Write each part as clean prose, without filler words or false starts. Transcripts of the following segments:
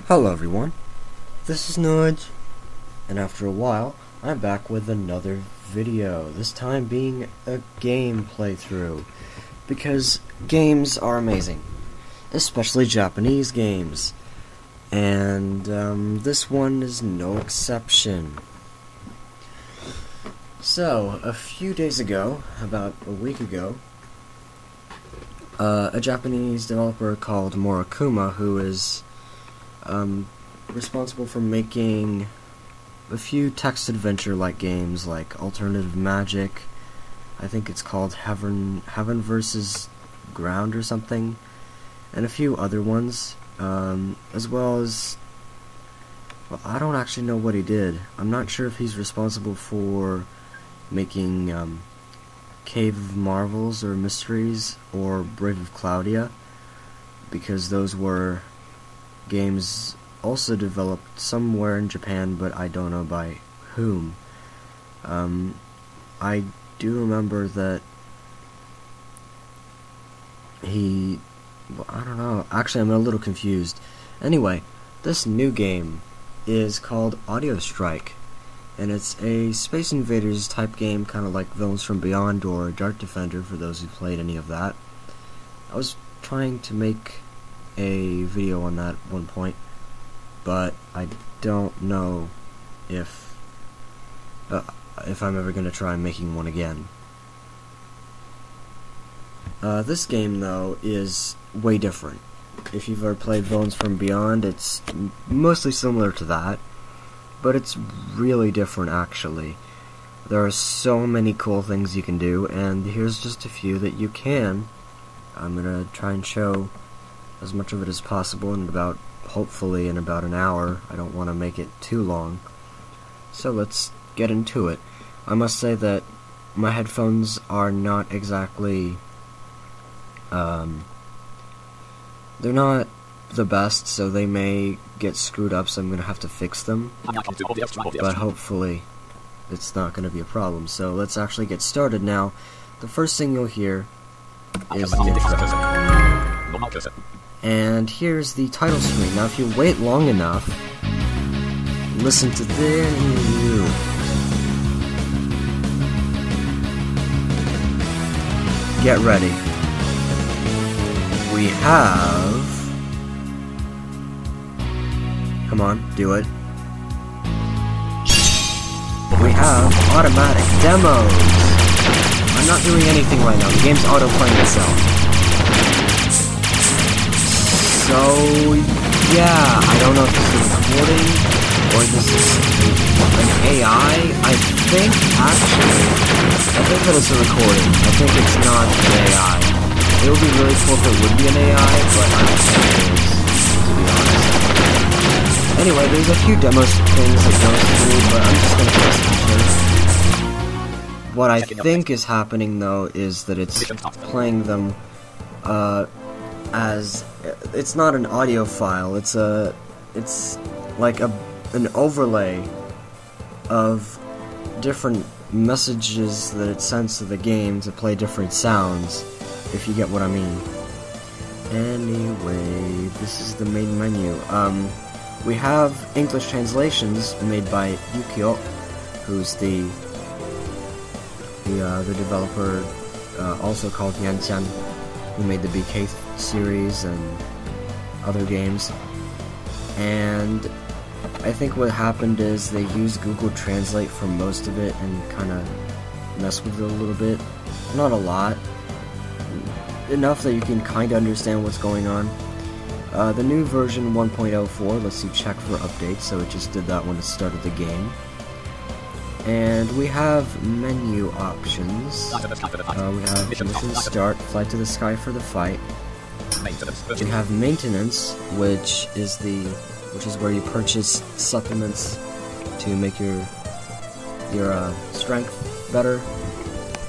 Hello everyone, this is Nudge, and after a while, I'm back with another video, this time being a game playthrough, because games are amazing, especially Japanese games, and this one is no exception. So, a few days ago, about a week ago, a Japanese developer called Morakuma, who is responsible for making a few text adventure-like games like Alternative Magic, I think it's called Heaven vs. Ground or something, and a few other ones, as well as, well, I don't actually know what he did. I'm not sure if he's responsible for making Cave of Marvels or Mysteries or Brave of Claudia, because those were games also developed somewhere in Japan, but I don't know by whom. I do remember that he... well, I don't know. Actually, I'm a little confused. Anyway, this new game is called Audiostrike, and it's a Space Invaders type game, kind of like Villains from Beyond or Dart Defender, for those who played any of that. I was trying to make a video on that at one point, but I don't know if I'm ever going to try making one again. This game, though, is way different. If you've ever played Villains from Beyond, it's mostly similar to that, but it's really different, actually. There are so many cool things you can do, and here's just a few that you can. I'm going to try and show as much of it as possible in about, hopefully in about an hour. I don't want to make it too long. So let's get into it. I must say that my headphones are not exactly, they're not the best, so they may get screwed up, so I'm going to have to fix them. But hopefully it's not going to be a problem. So let's actually get started now. The first thing you'll hear is the intro. And here's the title screen. Now if you wait long enough, listen to this. Get ready. We have... come on, do it. We have automatic demos. I'm not doing anything right now. The game's auto-playing itself. So, yeah, I don't know if this is recording, or this is an AI. I think that it's a recording. I think it's not an AI. It would be really cool if it would be an AI, but I don't think it is, to be honest. Anyway, there's a few demo things that goes through, but I'm just gonna press enter. What I think is happening, though, is that it's playing them, as it's not an audio file, it's like an overlay of different messages that it sends to the game to play different sounds, if you get what I mean. Anyway, this is the main menu. We have English translations made by Yukio, who's the developer, also called Yantian, who made the BK series and other games. And I think what happened is they used Google Translate for most of it and kind of messed with it a little bit. Not a lot. Enough that you can kind of understand what's going on. The new version 1.04 lets you check for updates, so it just did that when it started the game. And we have menu options. We have mission start, flight to the sky for the fight. We have maintenance, which is where you purchase supplements to make your strength better.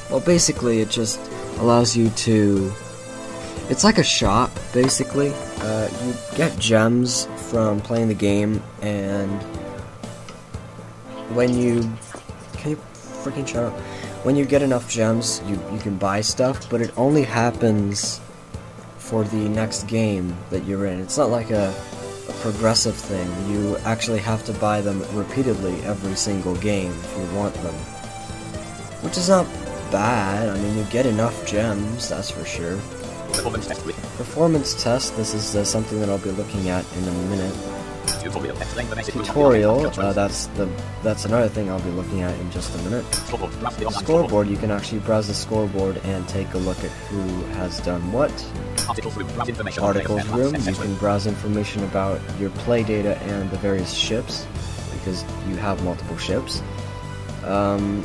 Well, basically, it just allows you to... it's like a shop, basically. You get gems from playing the game, and when you... can you freaking shut up? When you get enough gems, you can buy stuff, but it only happens for the next game that you're in. It's not like a progressive thing. You actually have to buy them repeatedly every single game if you want them. Which is not bad. I mean, you get enough gems, that's for sure. Performance test, this is something that I'll be looking at in a minute. Tutorial, that's another thing I'll be looking at in just a minute. Scoreboard, you can actually browse the scoreboard and take a look at who has done what. Articles room, you can browse information about your play data and the various ships, because you have multiple ships. I'm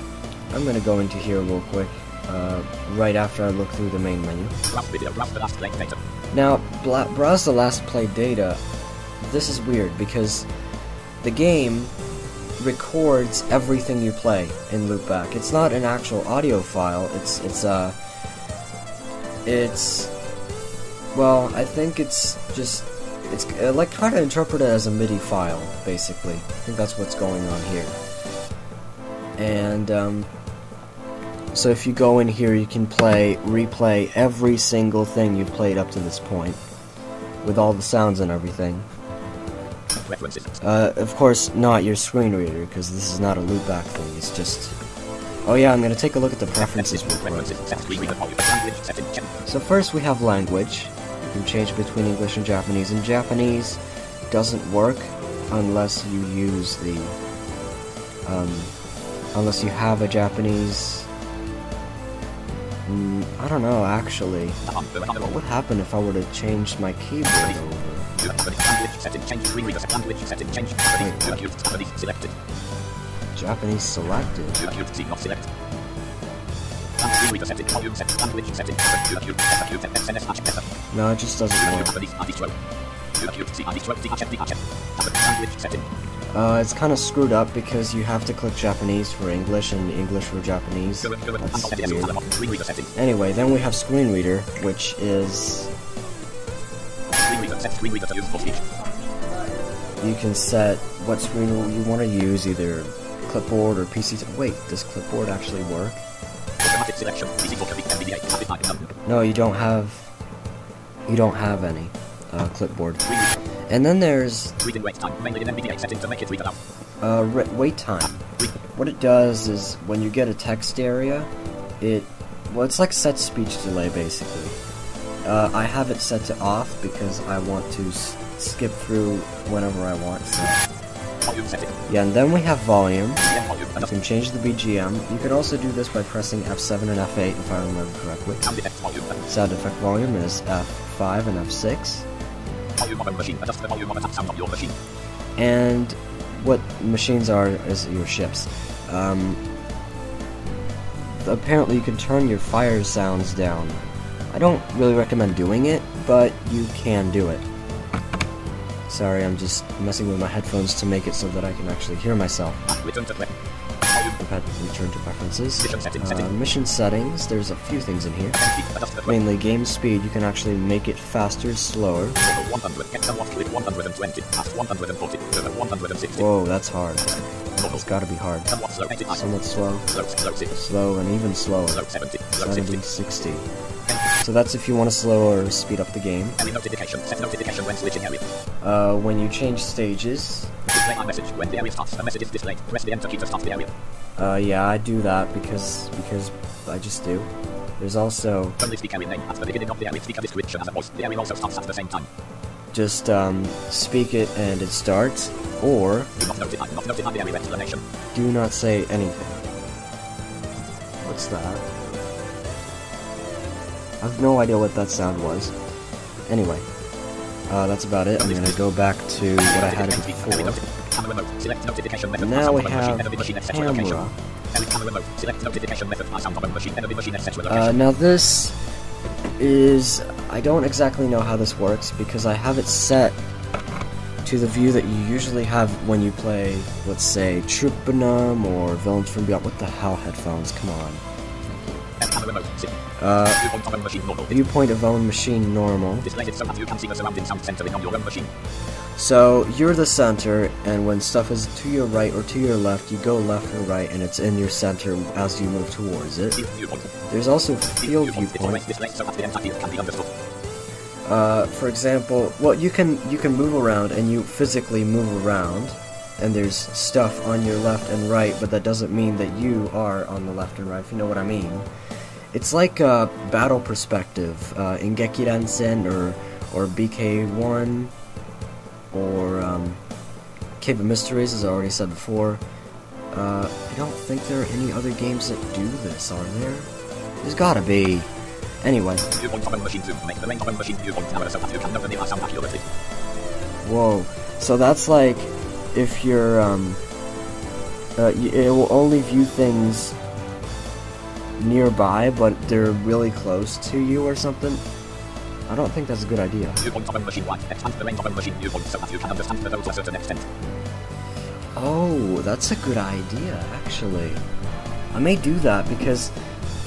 gonna go into here real quick, right after I look through the main menu. Now, browse the last play data. This is weird because the game records everything you play in loopback. It's not an actual audio file. Well, I think it's like trying to interpret it as a MIDI file, basically. I think that's what's going on here. And so if you go in here, you can replay every single thing you've played up to this point, with all the sounds and everything. Of course, not your screen reader, because this is not a loopback thing. It's just. Oh yeah, I'm gonna take a look at the preferences real quick. So first we have language. You can change between English and Japanese. And Japanese doesn't work unless you use the. Unless you have a Japanese. I don't know, actually. What would happen if I were to change my keyboard over? Japanese selected. No, it just doesn't work. It's kind of screwed up because you have to click Japanese for English and English for Japanese. That's weird. Anyway, then we have screen reader, which is... You can set what screen you want to use, either clipboard or PC. Wait, does clipboard actually work? No, you don't have any clipboard. And then there's wait time. What it does is when you get a text area, it's like set speech delay basically. I have it set to off because I want to skip through whenever I want. So. Yeah, and then we have volume. You can change the BGM. You can also do this by pressing F7 and F8 if I remember correctly. Sound effect volume is F5 and F6. And what machines are is your ships. Apparently you can turn your fire sounds down. I don't really recommend doing it, but you can do it. Sorry, I'm just messing with my headphones to make it so that I can actually hear myself. Return to preferences. Mission settings, there's a few things in here. Mainly game speed, you can actually make it faster, slower. Whoa, that's hard. It's gotta be hard. Somewhat slow. Slow and even slower. 70, 60. So that's if you want to slow or speed up the game. When you change stages. Yeah, I do that because I just do. There's also just speak it and it starts, or do not say anything. What's that? I have no idea what that sound was. Anyway, that's about it. I'm gonna go back to what I had before. Now we have camera. Now this is... I don't exactly know how this works because I have it set to the view that you usually have when you play, let's say, Troopanum or Villains from Beyond. What the hell, headphones? Come on. Viewpoint of own machine normal. So you're the center, and when stuff is to your right or to your left, you go left or right, and it's in your center as you move towards it. There's also field viewpoint. For example, well, you can move around, and you physically move around, and there's stuff on your left and right, but that doesn't mean that you are on the left and right, if you know what I mean. It's like a battle perspective, in Gekiren-sen or BK1, or Cave of Mysteries, as I already said before. I don't think there are any other games that do this, are there? There's gotta be. Anyway. Whoa. So that's like, if you're, it will only view things nearby, but they're really close to you or something. I don't think that's a good idea. Oh, that's a good idea, actually. I may do that, because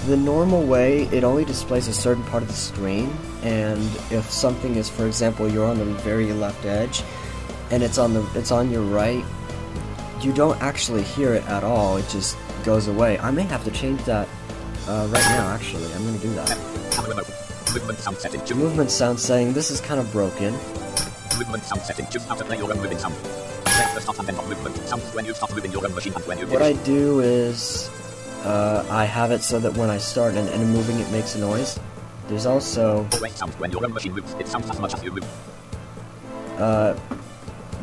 the normal way, it only displays a certain part of the screen, and if something is, for example, you're on the very left edge, and it's on your right, you don't actually hear it at all, it just goes away. I may have to change that right now, actually. I'm gonna do that. Movement sound setting, this is kind of broken. Movement sound setting, choose how to play your own moving sound. What I do is, I have it so that when I start and end moving, it makes a noise. There's also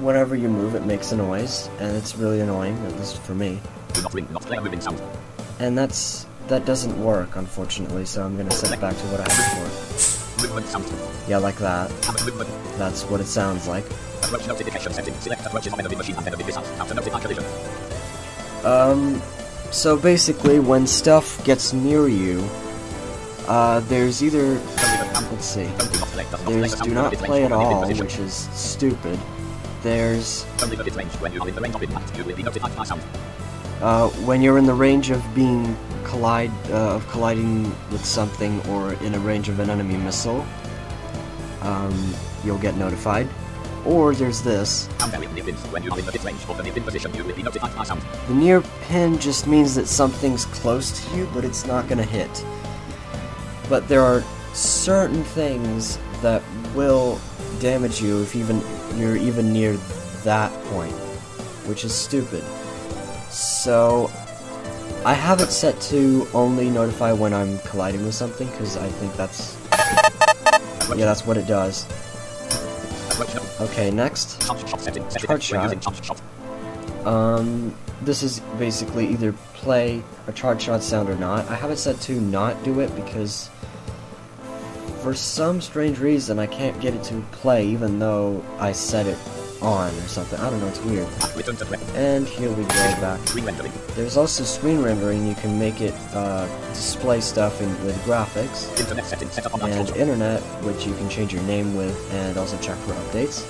whenever you move, it makes a noise, and it's really annoying, at least for me. And that doesn't work, unfortunately, so I'm gonna set it back to what I had before. Yeah, like that. That's what it sounds like. So basically, when stuff gets near you, there's either, let's see, there's do not play at all, which is stupid. There's, when you're in the range of being colliding with something, or in a range of an enemy missile, you'll get notified. Or there's this. The near pin just means that something's close to you, but it's not gonna hit. But there are certain things that will damage you if you're even near that point, which is stupid. So I have it set to only notify when I'm colliding with something, because I think that's what it does. Okay, next, charge shot. This is basically either play a charge shot sound or not. I have it set to not do it because for some strange reason I can't get it to play even though I set it on or something. I don't know, it's weird. And here we go back. There's also screen rendering. You can make it display stuff with graphics. And internet, which you can change your name with and also check for updates.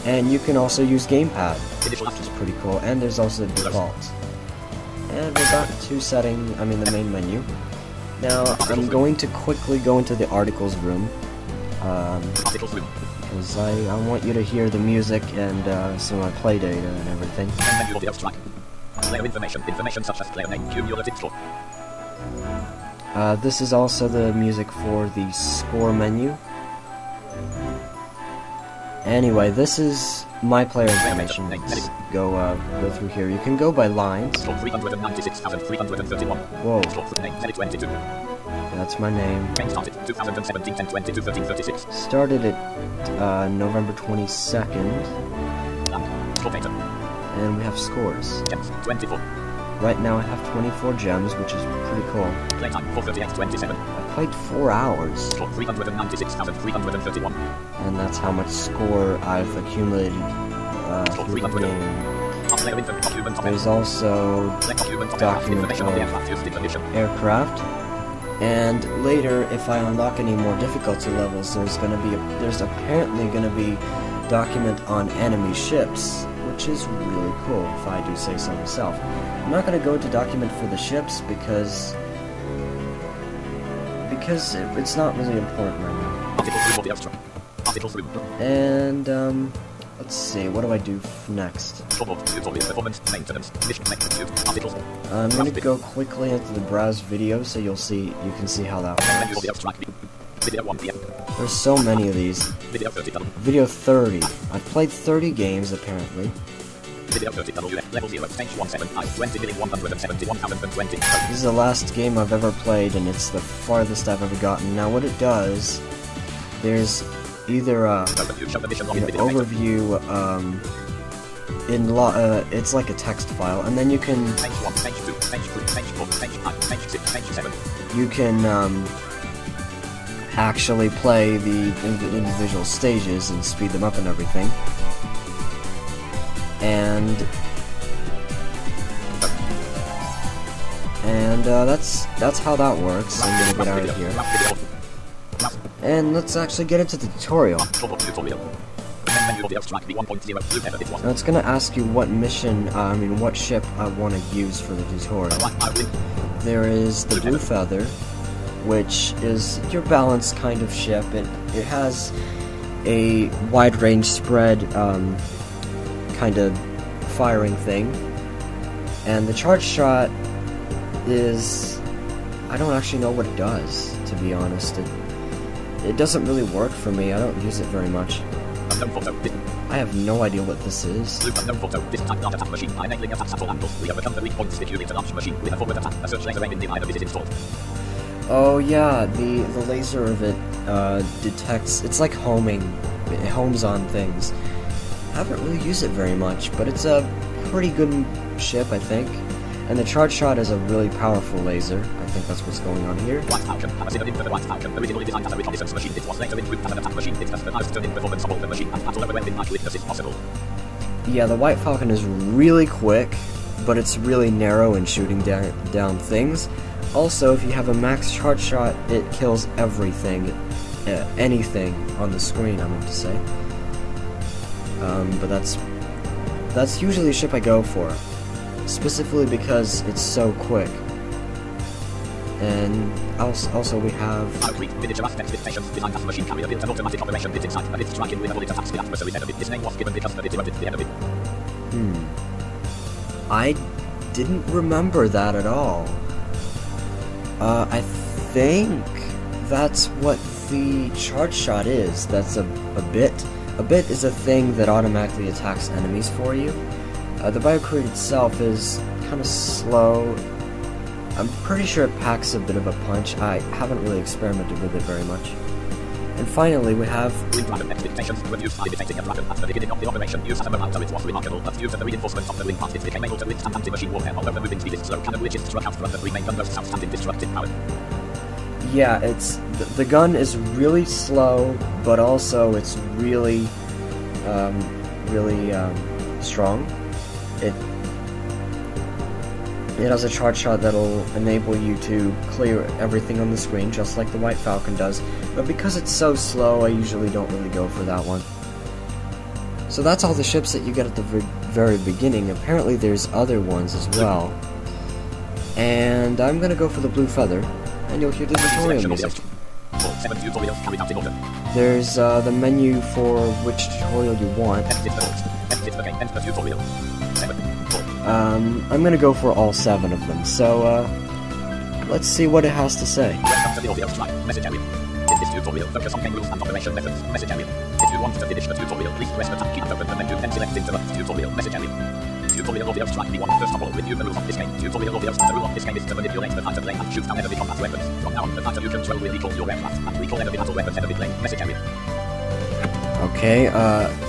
And you can also use gamepad, which is pretty cool. And there's also default. And we're back to the main menu. Now, I'm going to quickly go into the articles room. Because I want you to hear the music and some of my play data and everything. This is also the music for the score menu. Anyway, this is my player information. Let's go through here. You can go by lines. Whoa. That's my name. Started at November 22nd. And we have scores. Right now I have 24 gems, which is pretty cool. I played 4 hours. And that's how much score I've accumulated through the game. There's also document of aircraft. And later, if I unlock any more difficulty levels, there's apparently gonna be document on enemy ships, which is really cool, if I do say so myself. I'm not gonna go into document for the ships because it's not really important right now. And let's see, what do I do next? I'm gonna go quickly into the browse video so you can see how that works. There's so many of these. Video 30. I've played 30 games, apparently. This is the last game I've ever played, and it's the farthest I've ever gotten. Now, what it does, there's either a overview, it's like a text file, and then you can actually play the individual stages and speed them up and everything. And that's how that works. I'm gonna get out of here. And let's actually get into the tutorial. Now it's gonna ask you what mission, what ship I want to use for the tutorial. There is the Blue Feather, which is your balanced kind of ship. It has a wide range spread kind of firing thing, and the charge shot is, I don't actually know what it does, to be honest. It doesn't really work for me. I don't use it very much. I have no idea what this is. Oh yeah, the laser of it detects, it's like homing. It homes on things. I haven't really used it very much, but it's a pretty good ship, I think. And the charge shot is a really powerful laser. I think that's what's going on here. Yeah, the White Falcon is really quick, but it's really narrow in shooting down things. Also, if you have a max charge shot, it kills everything, anything on the screen, I meant to say. But that's usually a ship I go for, specifically because it's so quick. And also we have... I didn't remember that at all. I think that's what the charge shot is. That's a bit. A bit is a thing that automatically attacks enemies for you. The Biocrete itself is kind of slow. I'm pretty sure it packs a bit of a punch. I haven't really experimented with it very much. And finally, we have... Yeah, it's... The gun is really slow, but also it's really, strong. It has a charge shot that'll enable you to clear everything on the screen, just like the White Falcon does, but because it's so slow, I usually don't really go for that one. So that's all the ships that you get at the very beginning. Apparently there's other ones as well. And I'm gonna go for the Blue Feather, and you'll hear the tutorial music. There's the menu for which tutorial you want. I'm gonna go for all 7 of them, so let's see what it has to say. Welcome to the Audiostrike message area. In this tutorial, focus on game rules and operation methods. Message area. If you want to finish the tutorial, please press the tab key and open the menu, then select Interrupt Tutorial message area. Tutorial Audiostrike V1. First of all, review the rules of this game. Tutorial Audiostrike. The rule of this game is to manipulate the fighter plane and shoot down enemy combat weapons. From now on, the fighter you control will recall your aircraft and recall enemy battle weapons enemy plane. Message area. Okay,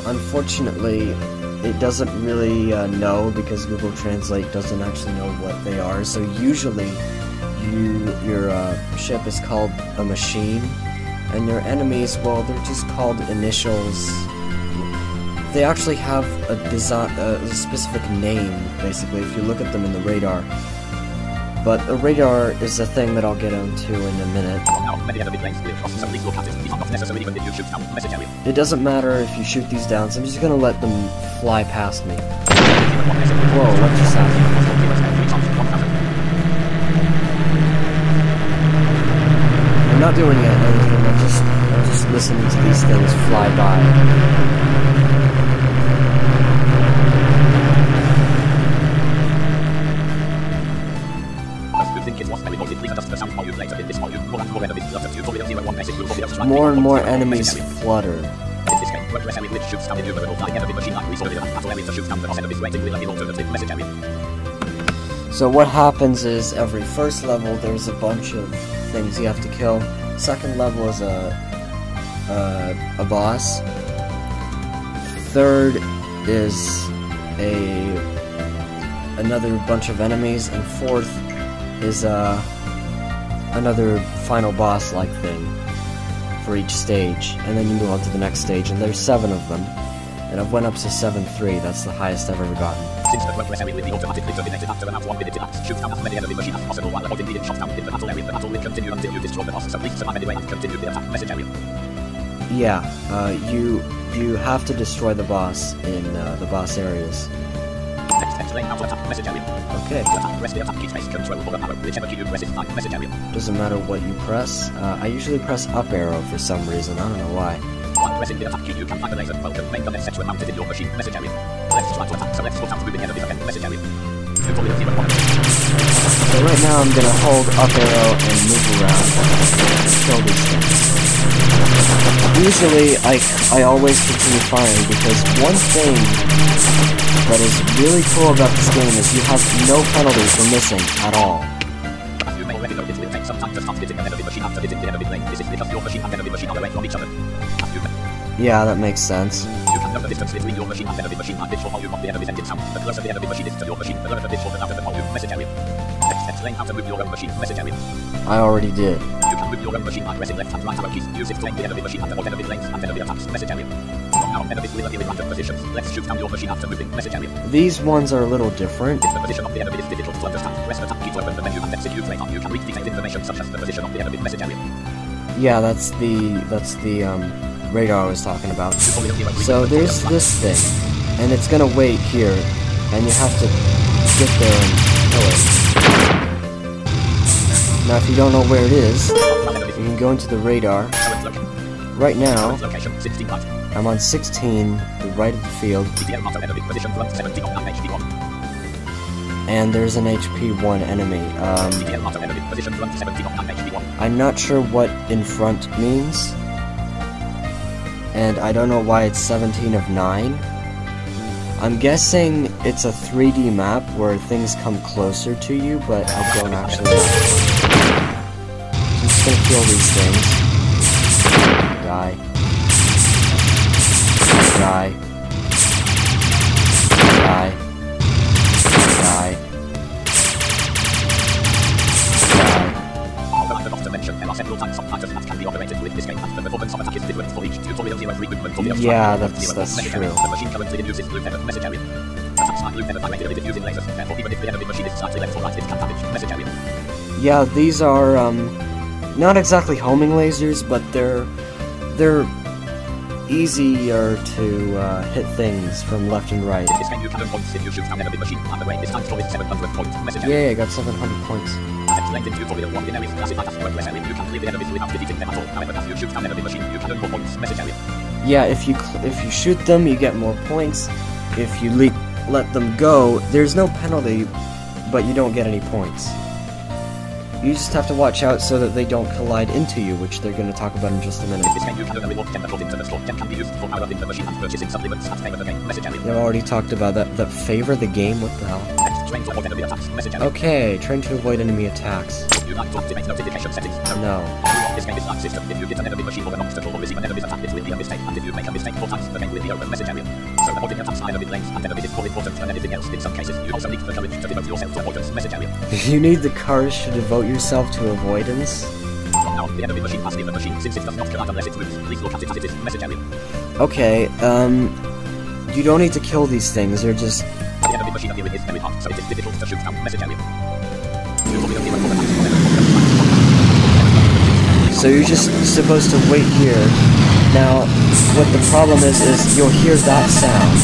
unfortunately, it doesn't really know, because Google Translate doesn't actually know what they are. So usually, your ship is called a machine, and your enemies, well, they're just called initials. They actually have a specific name, basically, if you look at them in the radar. But the radar is a thing that I'll get into in a minute. It doesn't matter if you shoot these down, so I'm just gonna let them fly past me. Whoa, what just happened? I'm not doing anything, I'm just listening to these things fly by. more enemies flutter. In this game, progress area glitch shoots down innumerable flying enemy machine-like resources. Battle area to shoot down the boss enemies waiting with an alternative message area. So what happens is every first level there's a bunch of things you have to kill. Second level is a boss. Third is another bunch of enemies, and fourth is another final boss-like thing for each stage, and then you move on to the next stage, and there's 7 of them, and I've went up to 7-3. That's the highest I've ever gotten. Since the progress area will be automatically terminated after about 1 minute elapsed, shoot down as many enemy machines as possible while avoiding being shot down in the battle area. The battle will continue until you destroy the boss, so please survive anyway and continue the attack message area. Yeah, you have to destroy the boss in the boss areas. Next, explain how to attack message area. Okay. To attack, press the attack key, space, control, or arrow, whichever key you press is fine, message area. Doesn't matter what you press. I usually press up arrow for some reason, I don't know why. While pressing the attack key, you can find the laser welcome main gun etc. mounted in your machine, message area. Let's try to attack, so let's put out moving enemies again, message area. Tutorial 01. So right now I'm gonna hold up arrow and move around and kill these things. Usually I always continue firing because one thing that is really cool about this game is you have no penalty for missing at all. As you may already know, it will take some time to start hitting an enemy machine after hitting the enemy plane. This is because your machine and enemy machine are away from each other. As you may. Yeah, that makes sense. You can know the distance between your machine and enemy machine by pitch or volume of the enemy's engine sound. The closer the enemy machine is to your machine, the lower the pitch or the louder the volume, message area. Next, explain how to move your own machine, message area. I already did. You can move your own machine by pressing left and right arrow keys. Use it to aim the enemy machine and avoid enemy planes and enemy attacks, message area. From now on, enemies will appear in random positions. Let's shoot down your machine after moving, message area. These ones are a little different. If the position of the enemy is difficult to understand, press the tab key to open the menu and execute later. You can read detailed information such as the position of the enemy, message area. Yeah, that's the radar I was talking about. So there's this thing, and it's gonna wait here, and you have to get there and kill it. Now if you don't know where it is, you can go into the radar. Right now, I'm on 16, the right of the field, and there's an HP1 enemy. I'm not sure what in front means, and I don't know why it's 17 of 9. I'm guessing it's a 3D map where things come closer to you, but I don't actually know. I'm just gonna kill these things. Die. Die. Die. Die. Yeah, that's true. The machine currently uses blue feather, message area. Attacks are blue feather directed using lasers, therefore even if the enemy machine is slightly left or right, it can damage, message area. Yeah, these are, not exactly homing lasers, but they're easier to hit things from left and right. In this game you can earn points if you shoot down enemy machine, and the way this time score is 700 points, message area. Yeah, I got 700 points. As explained in tutorial 1, in areas classified as progress area, you can clear the enemies without defeating them at all. However, as you shoot down enemy machine, you can earn more points, message area. Yeah, if you shoot them, you get more points. If you let them go, there's no penalty, but you don't get any points. You just have to watch out so that they don't collide into you, which they're going to talk about in just a minute. In this game you can earn a reward gem according to the store. Gem can be used for power in the machine and purchasing supplements that favor the game, message area. I've already talked about that favor the game, what the hell? Next, train to avoid enemy attacks, message area. Okay, train to avoid enemy attacks. You like to activate notification settings? No. This game is like system. If you hit an enemy machine or an obstacle or receive an enemy's attack, it will be a mistake. And if you make a mistake 4 times, the game will be over, message area. So avoiding attacks by enemy planes and enemies is more important than anything else. In some cases, you also need the courage to devote yourself to avoidance, message area. You need the courage to devote yourself to avoidance? From now on, the enemy machine must leave the machine since it does not collide unless it moves. Please look at it as it is, message area. Okay, you don't need to kill these things, they're just... The enemy machine appearing is very hard, so it is difficult to shoot down, message area. So you're just supposed to wait here. Now, what the problem is you'll hear that sound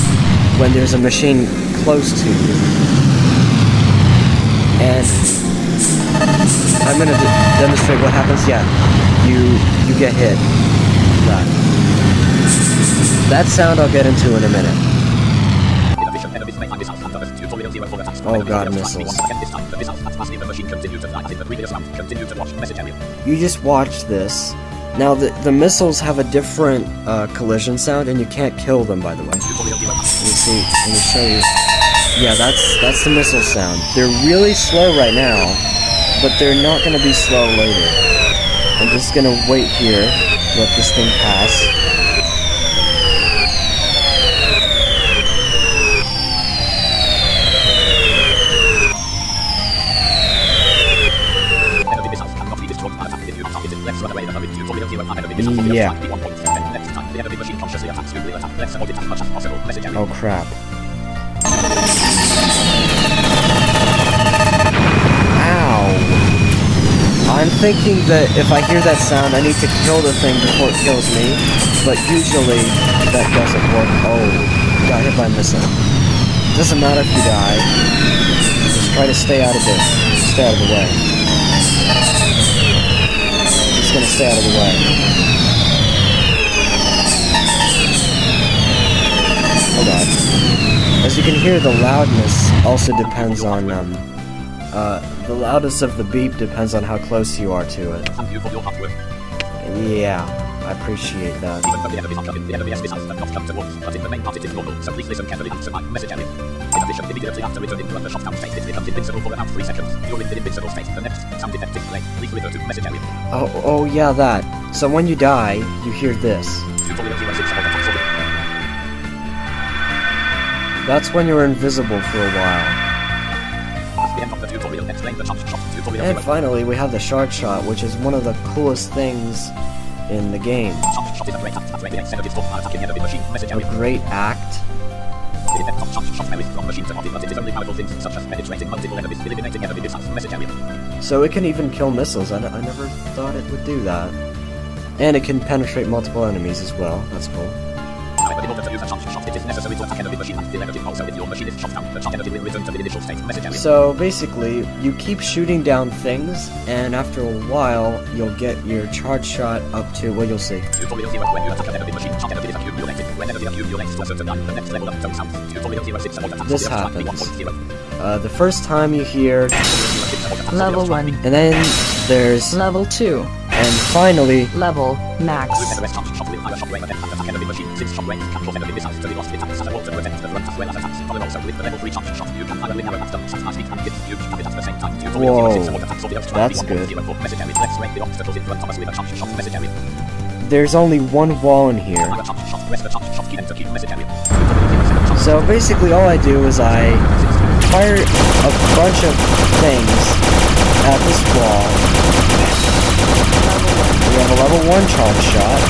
when there's a machine close to you. And I'm gonna demonstrate what happens. Yeah, you get hit. That sound I'll get into in a minute. Oh god, missiles. You just watch this. Now the missiles have a different collision sound, and you can't kill them, by the way. Let me show you. Yeah, that's the missile sound. They're really slow right now, but they're not gonna be slow later. I'm just gonna wait here, let this thing pass. Yeah. Oh crap. Ow. I'm thinking that if I hear that sound, I need to kill the thing before it kills me, but usually that doesn't work. Oh, got hit by a missile. Doesn't matter if you die. Just try to stay out of this. Stay out of the way. Just gonna stay out of the way. Oh god. As you can hear, the loudness also depends on, the loudness of the beep depends on how close you are to it. Thank you for your hard work. Yeah, I appreciate that. Even though the enemies are coming, the enemy missiles have not come to us, but in the main part it is normal, so please listen carefully and survive. Message area. In addition, immediately after returning to the shutdown state, it becomes invincible for about 3 seconds. During the invincible state, the next sound effect is played. Please refer to message area. Oh yeah, that. So when you die, you hear this. That's when you're invisible for a while. And finally, we have the shard shot, which is one of the coolest things in the game. A great act. So it can even kill missiles. I never thought it would do that. And it can penetrate multiple enemies as well. That's cool. In order to use a charge shot, it is necessary to attack enemy machine and steal energy. Also, if your machine is shot down, the charge energy will return to the initial state. Message area. So basically, you keep shooting down things, and after a while, you'll get your charge shot up to, well, you'll see. Tutorial 0. When you attack an enemy machine, charge energy is accumulated. When energy accumulates to a certain line, the next level up tone sounds. Tutorial 06 about attacks. This happens. The first time you hear Level 1. And then there's Level 2. And finally Level Max. Whoa, that's good. There's only one wall in here. So basically all I do is I fire a bunch of things at this wall. We have a level 1 charge shot.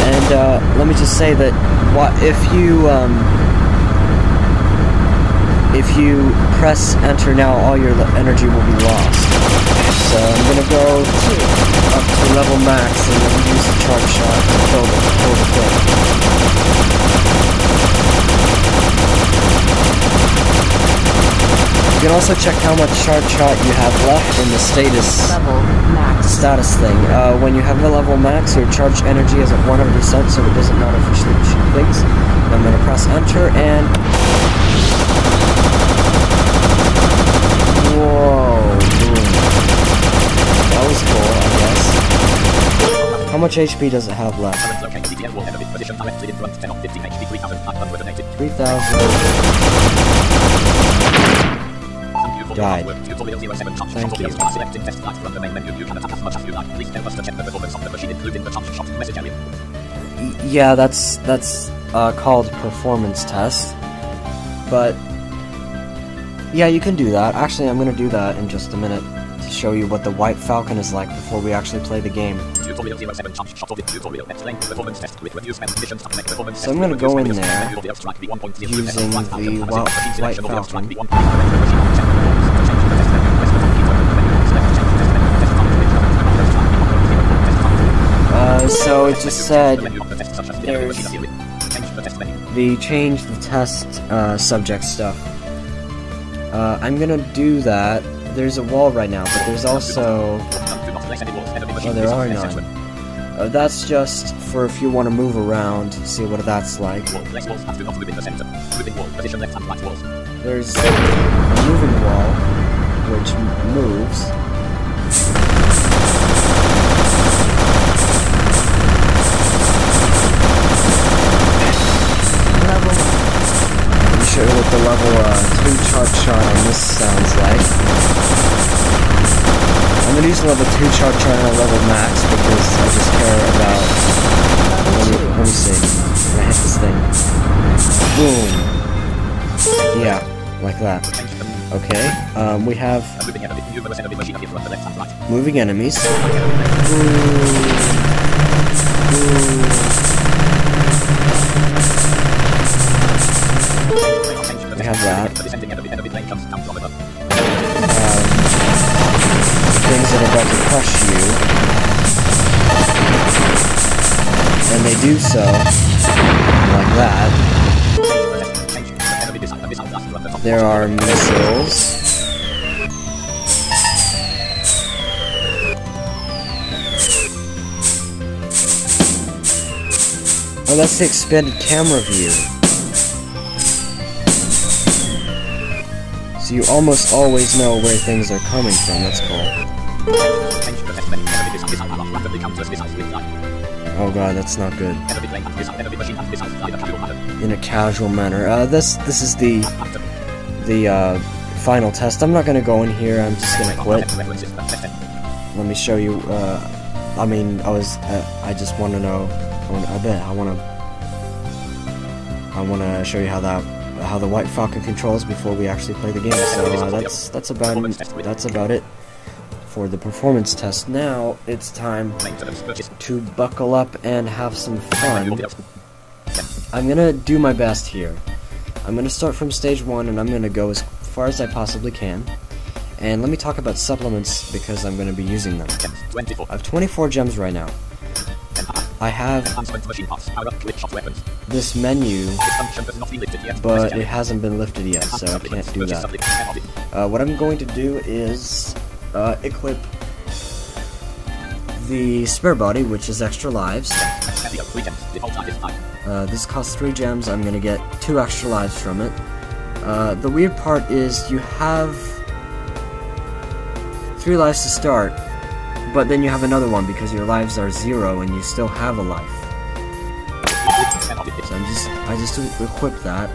And let me just say that if you press enter now, all your energy will be lost. So I'm gonna go up to level max and then use the charge shot to kill the thing. You can also check how much charge shot you have left in the status thing. When you have the level max, your charge energy is at 100%, so it doesn't matter if you shoot things. I'm gonna press enter and whoa, boom. That was cool, I guess. How much HP does it have left? 3,000. Died. Thank you. Yeah, that's called performance test. But yeah, you can do that. Actually, I'm gonna do that in just a minute to show you what the White Falcon is like before we actually play the game. So I'm gonna go in there using the White Falcon. So it just said they changed the test subject stuff. I'm gonna do that. There's a wall right now, but there's also... Oh, there are none. That's just for if you want to move around, see what that's like. There's a moving wall, which moves. the level 2 charge shot on this sounds like. I'm gonna use the level 2 charge shot on level max because I just care about. Let me see. Can I hit this thing? Boom. Yeah, like that. Okay. We have moving enemies. We have that. Things that are about to crush you. And they do so like that. There are missiles. Oh, that's the expanded camera view. So you almost always know where things are coming from. That's cool. Oh god, that's not good. In a casual manner. This is the final test. I'm not gonna go in here. I'm just gonna quit. Let me show you. I mean, I just want to know. I wanna show you how the White Falcon controls before we actually play the game. So that's about it for the performance test. Now it's time to buckle up and have some fun. I'm gonna do my best here. I'm gonna start from stage 1 and I'm gonna go as far as I possibly can. And let me talk about supplements because I'm gonna be using them. I have 24 gems right now. I have this menu, but it hasn't been lifted yet, so I can't do that. What I'm going to do is equip the spare body, which is extra lives. This costs 3 gems. I'm going to get 2 extra lives from it. The weird part is you have 3 lives to start, but then you have another one because your lives are 0 and you still have a life. So I just equip that.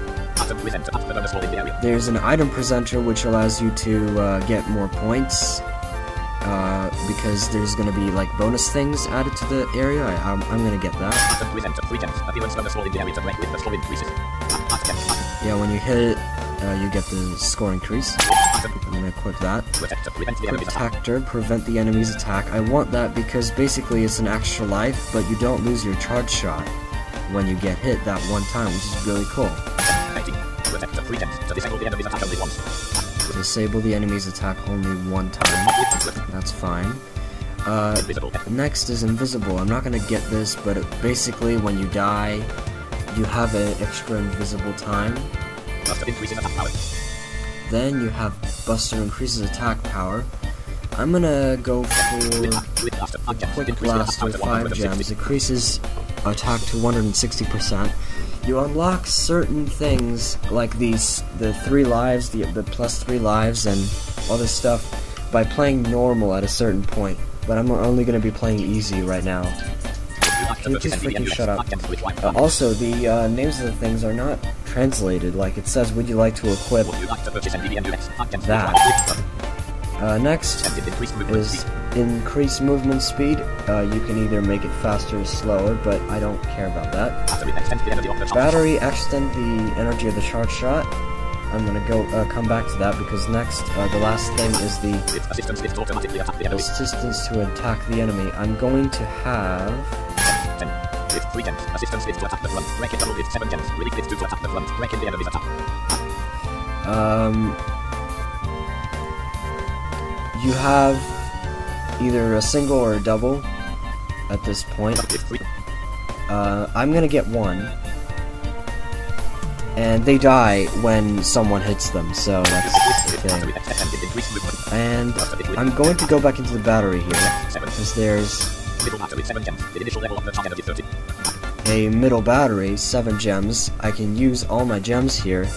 There's an item presenter which allows you to get more points because there's going to be like bonus things added to the area. I'm going to get that. Yeah, when you hit it, you get the score increase. I'm going to equip that. Protector, prevent the enemy's attack. I want that because basically it's an extra life, but you don't lose your charge shot when you get hit that one time, which is really cool. Disable the enemy's attack only one time. That's fine. Next is invisible. I'm not going to get this, but basically when you die, you have an extra invisible time. Then you have Buster increases attack power. I'm gonna go for Quick Blast with 5 gems. Increases attack to 160%. You unlock certain things like the 3 lives, the plus 3 lives, and all this stuff by playing normal at a certain point. But I'm only gonna be playing easy right now. Can you please freaking shut up? Also, the names of the things are not translated. Like it says, would you like to equip that? Next is increase movement speed. You can either make it faster or slower, but I don't care about that. Battery, extend the energy of the charge shot. I'm gonna come back to that because next, the last thing is the assistance to attack the enemy. I'm going to have... With 3 gems, assistance is to attack the front, rank it double with 7 gems, release it to attack the front, rank it the enemy's attack. You have either a single or a double at this point. I'm gonna get 1. And they die when someone hits them, so that's the thing. And I'm going to go back into the battery here, because there's a middle battery, 7 gems. I can use all my gems here.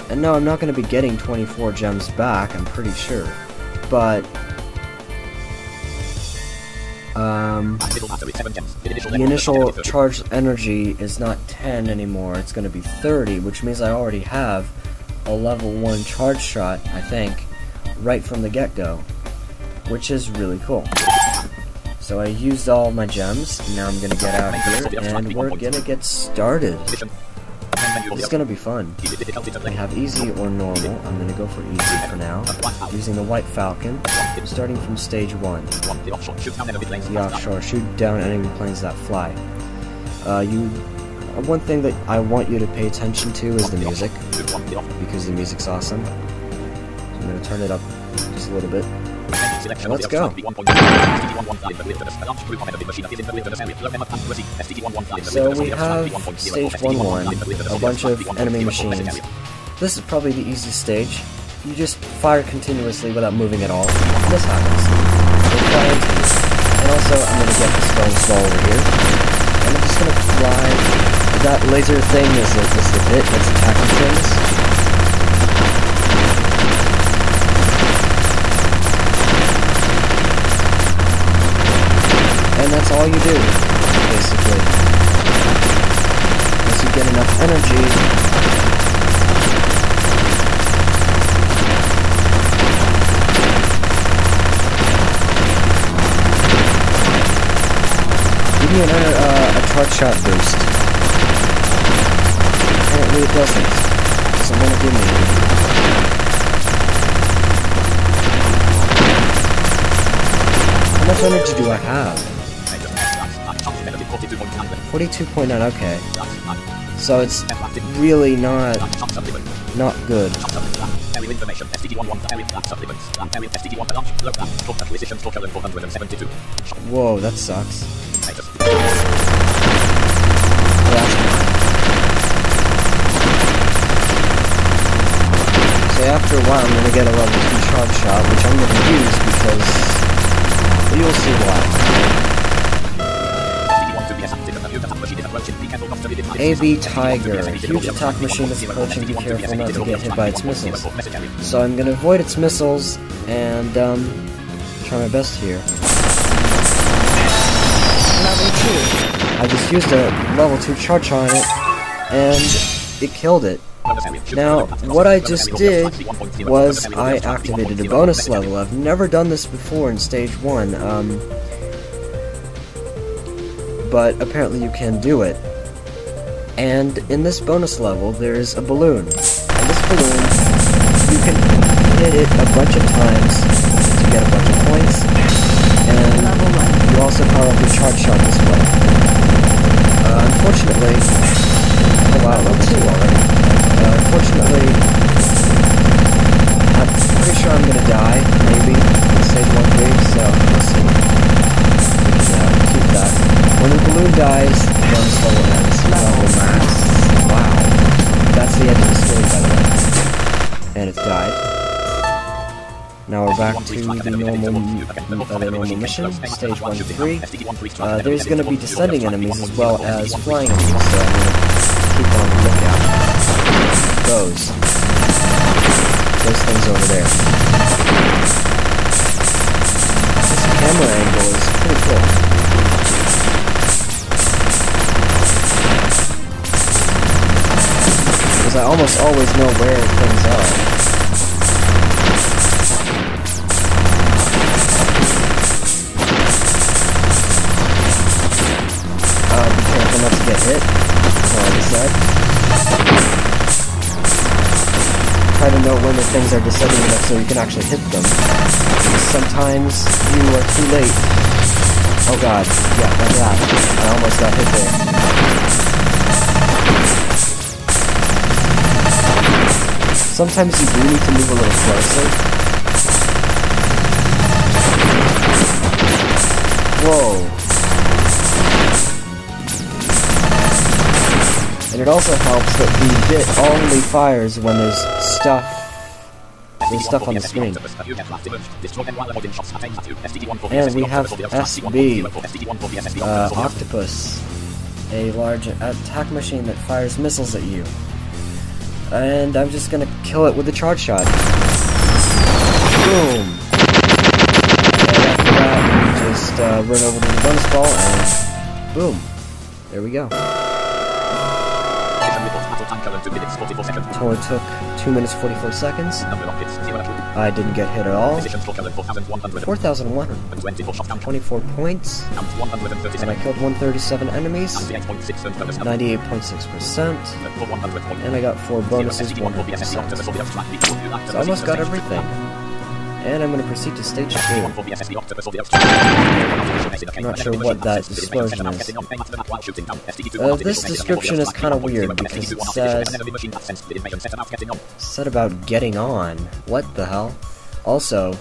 And no, I'm not going to be getting 24 gems back, I'm pretty sure. But the initial charged energy is not 10 anymore, it's going to be 30, which means I already have a level 1 charge shot, I think, right from the get-go, which is really cool. So I used all my gems, now I'm gonna get out here, and we're gonna get started. It's gonna be fun. We have easy or normal. I'm gonna go for easy for now, using the White Falcon, starting from stage 1. The offshore, shoot down enemy planes that fly. One thing that I want you to pay attention to is the music, because the music's awesome. So I'm gonna turn it up just a little bit. Let's go. So we have stage 1-1, a bunch of enemy machines. This is probably the easiest stage. You just fire continuously without moving at all. This happens. And also, I'm going to get this going small over here. And I'm just going to fly. That laser thing is the bit that's attacking things. And that's all you do, basically. Once you get enough energy, give me a charge shot boost. Apparently it doesn't. Doesn't want to give me any. How much energy do I have? 42.9, okay. So it's really not good. Whoa, that sucks. So after a while I'm gonna get a level 2 charge shot, which I'm gonna use because you'll see why. AV Tiger. Huge attack machine is approaching. Be careful not to get hit by its missiles. So I'm going to avoid its missiles and try my best here. Level 2. I just used a level 2 charge on it and it killed it. Now, what I just did was I activated a bonus level. I've never done this before in stage 1. But apparently you can do it. And in this bonus level, there's a balloon. And this balloon, you can hit it a bunch of times to get a bunch of points. And you also power up your charge shot this way. Unfortunately, oh wow, level 2 already. Unfortunately, I'm pretty sure I'm gonna die, maybe, in stage 1-3, so we'll see. Keep that. When the balloon dies, the bonus level ends. Level max. Wow. That's the end of the story, by the way. And it's died. Now we're back to the normal mission, stage 1-3. There's going to be descending enemies as well as flying enemies, so I'm going to keep on the lookout. Those things over there. This camera angle is pretty cool. I almost always know where things are. Be careful not to get hit, that's all I said. Try to know when the things are descending enough so you can actually hit them. Sometimes you are too late. Oh god, yeah, like that. I almost got hit there. Sometimes you do need to move a little closer. Whoa. And it also helps that the bit only fires when there's stuff on the screen. And we have SB, Octopus, a large attack machine that fires missiles at you. And I'm just gonna kill it with a charge shot. Boom! And after that, just run over to the bonus ball and boom! There we go. current 2 minutes 44 seconds. Totally took 2 minutes 44 seconds. Number of hits 0 and 2. I didn't get hit at all. Position score current 4,100. 4,124 shot count. 24 points. Count 137. And I killed 137 enemies. 98.6 and bonus. 98.6%. For 100 points. And I got 4 bonuses. 100%. So I almost got everything. And I'm going to proceed to stage 2. I'm not sure what that explosion is. This description is kind of weird because it said about getting on. What the hell? Also,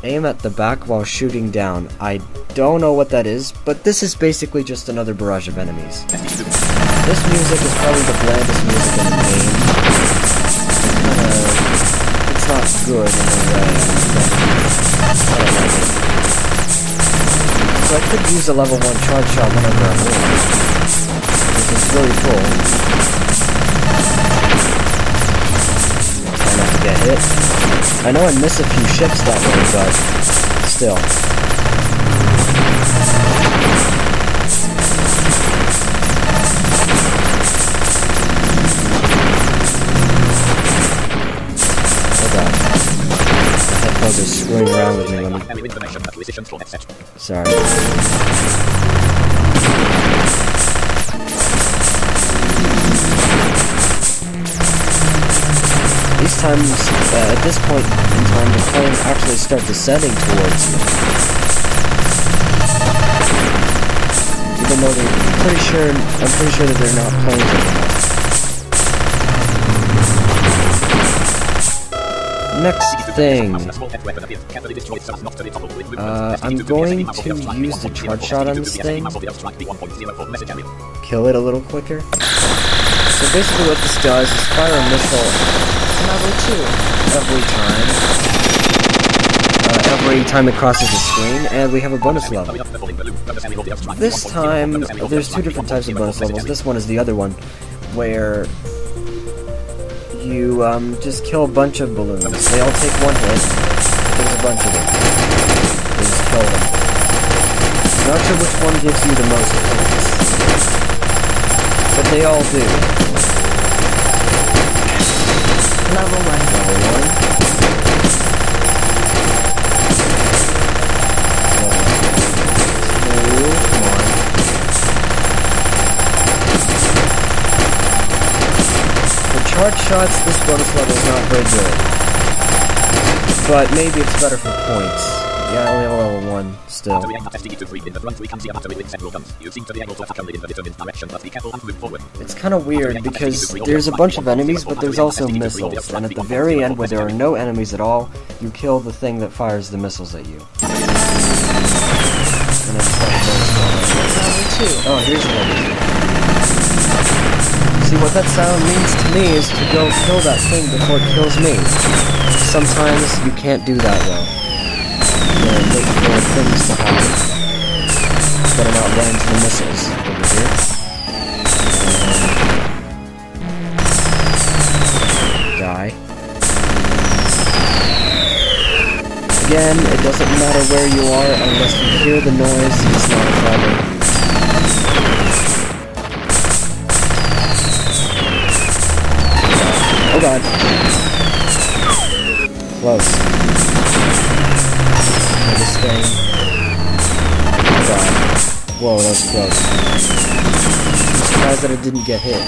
aim at the back while shooting down. I don't know what that is, but this is basically just another barrage of enemies. This music is probably the blandest music in the game. It's not good in a way. So I could use a level 1 charge shot whenever I want, which is really cool. Try not to get hit. I know I miss a few ships that way, but still. Just screwing around with me. Sorry. These times, at this point in time, the planes actually start descending towards me. Even though I'm pretty sure that they're not planes anymore. Next thing, I'm going to use the charge shot on this thing, kill it a little quicker. So basically what this does is fire a missile every time it crosses the screen, and we have a bonus level. This time, there's 2 different types of bonus levels. This one is the other one, where you just kill a bunch of balloons. They all take 1 hit. There's a bunch of them. You just kill them. Not sure which one gives you the most points, but they all do. Level 1. Level 1. Come on. Charge shots, this bonus level is not very good. But maybe it's better for points. Yeah, I only have a level 1 still. It's kind of weird because there's a bunch of enemies, but there's also missiles. And at the very end, where there are no enemies at all, you kill the thing that fires the missiles at you. And then oh, here's level 2. See, what that sound means to me is to go kill that thing before it kills me. Sometimes you can't do that well. And wait for things to happen. Better not run into the missiles over here. Die. Again, it doesn't matter where you are unless you hear the noise, it's not a problem. Oh god. Close. This thing. Oh god. Whoa, that was close. I'm surprised that it didn't get hit.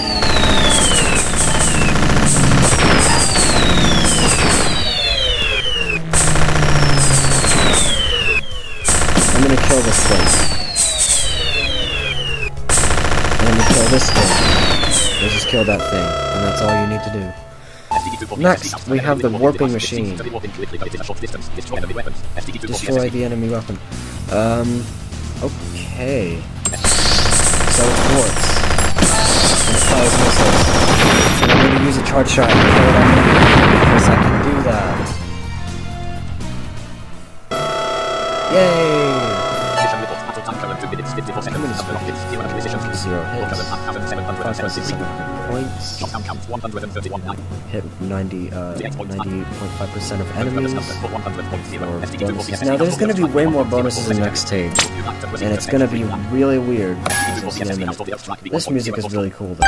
I'm gonna kill this thing. I'm gonna kill this thing. Let's just kill that thing, and that's all you need to do. Next, we have the warping machine. Destroy the enemy weapon. Okay. So it warps. And it fires missiles. And I'm going to use a charge shot to kill it on me, because I can do that. Yay! 0 hits. 5,700 points. Hit 98.5% of enemies. Bonuses. Now there's going to be way more bonuses in the next stage, and it's going to be really weird. This music is really cool though.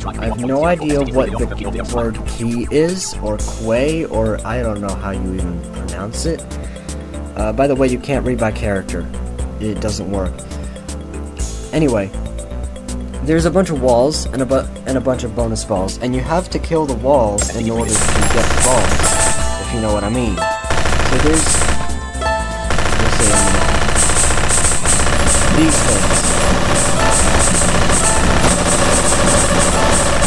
I have no idea what the word key is, or quay, or I don't know how you even pronounce it. By the way, you can't read by character. It doesn't work. Anyway, there's a bunch of walls and a bunch of bonus balls, and you have to kill the walls in order to get the balls, if you know what I mean. So there's, let's see, these things.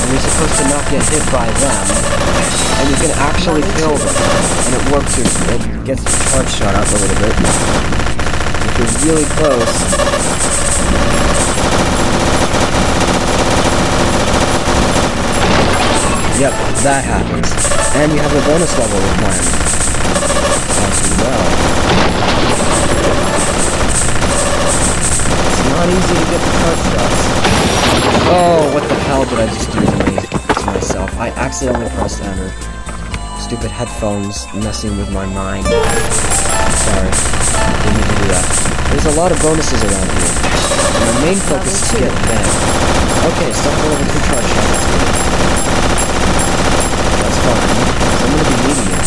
And you're supposed to not get hit by them, and you can actually kill them, and it works. It gets the charge shot up a little bit. If you're really close. Yep, that happens. And you have a bonus level requirement as well. It's not easy to get the charge shots. Oh, what the hell did I just do to myself? I accidentally pressed enter. Stupid headphones messing with my mind. Sorry, didn't mean to do that. There's a lot of bonuses around here. And my main focus is to get them. Okay, stuff level 2 charge shot, that's good. That's fine. I'm gonna be needing it.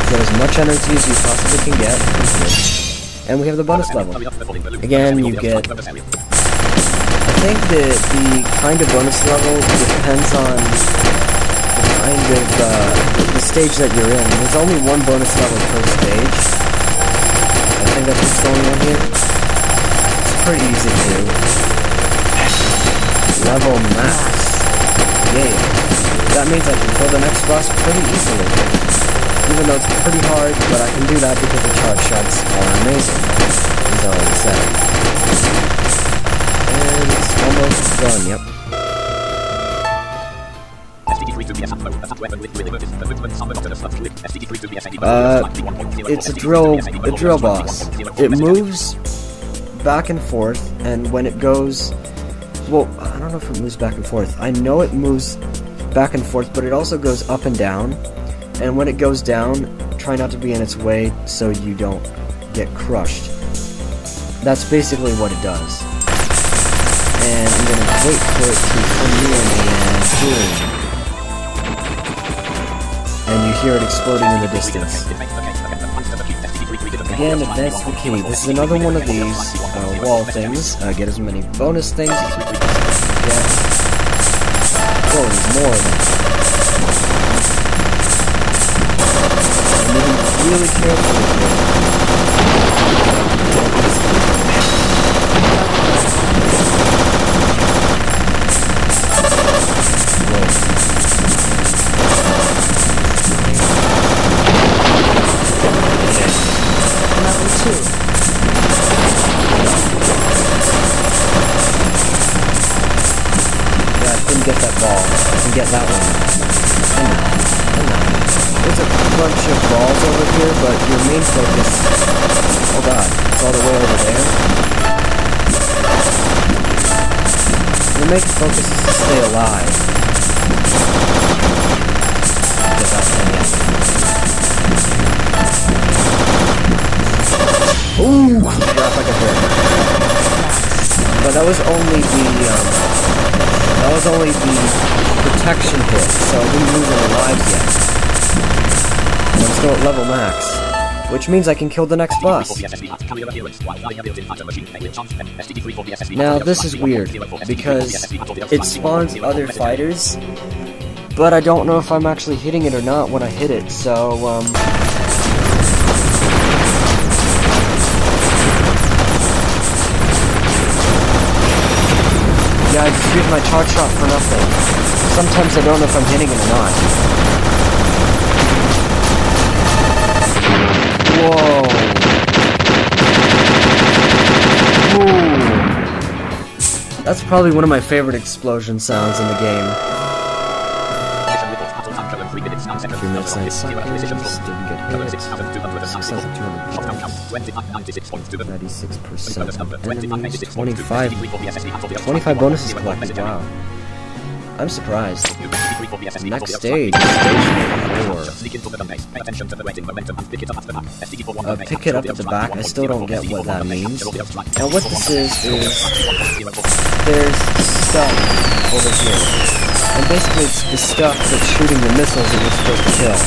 Get as much energy as you possibly can get. And we have the bonus level. Again, you get... I think the kind of bonus level depends on the kind of the stage that you're in. There's only one bonus level per stage. I think that's what's going on here. It's pretty easy to level max. Yay. That means I can kill the next boss pretty easily. Even though it's pretty hard, but I can do that because the charge shots are amazing. As I already said. And it's almost done, yep. It's a drill boss. It moves back and forth, and when it goes... Well, I don't know if it moves back and forth. I know it moves back and forth, but it also goes up and down. And when it goes down, try not to be in its way so you don't get crushed. That's basically what it does. And I'm gonna wait for it to come near me and boom. And you hear it exploding in the distance. Again, advance the key. This is another one of these wall things. Get as many bonus things as you can get. Oh, there's more of them. And then really carefully here. Get that ball. I can get that one. And now. There's a bunch of balls over here, but your main focus... Oh god, it's all the way over there. Your main focus is to stay alive. Get that thing, yeah. Ooh! Drop like a hit. But that was only the, that was only the protection hit, so I didn't lose any lives yet. And I'm still at level max, which means I can kill the next boss. Now this is weird, because it spawns other fighters, but I don't know if I'm actually hitting it or not when I hit it, so, yeah, I just used my charge shot for nothing. Sometimes I don't know if I'm hitting it or not. Whoa. Ooh. That's probably one of my favorite explosion sounds in the game. 3 minutes 9 seconds, didn't get hit. 6,296. Enemies, 25 bonuses collected, wow. I'm surprised. You press D3 for VSSD Next audio stage, Just sneak into the gun base. Pay attention to the rating momentum and pick it up at the back. STD for one gun base. pick it up at the back. I still don't get what that means. Now what this is there's stuff over here. And basically it's the stuff that's shooting the missiles that you're supposed to kill.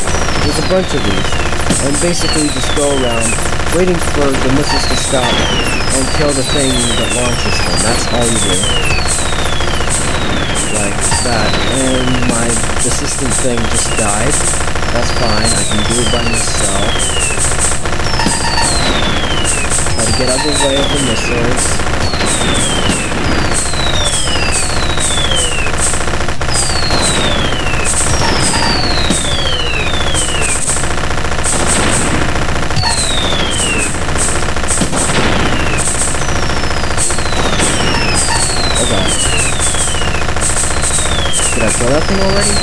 There's a bunch of these. And basically just go around waiting for the missiles to stop and kill the thing that launches them. That's all you do. Like that. And my assistant thing just died. That's fine, I can do it by myself. Try to get out of the way of the missiles. Oh god. Did I kill that thing already?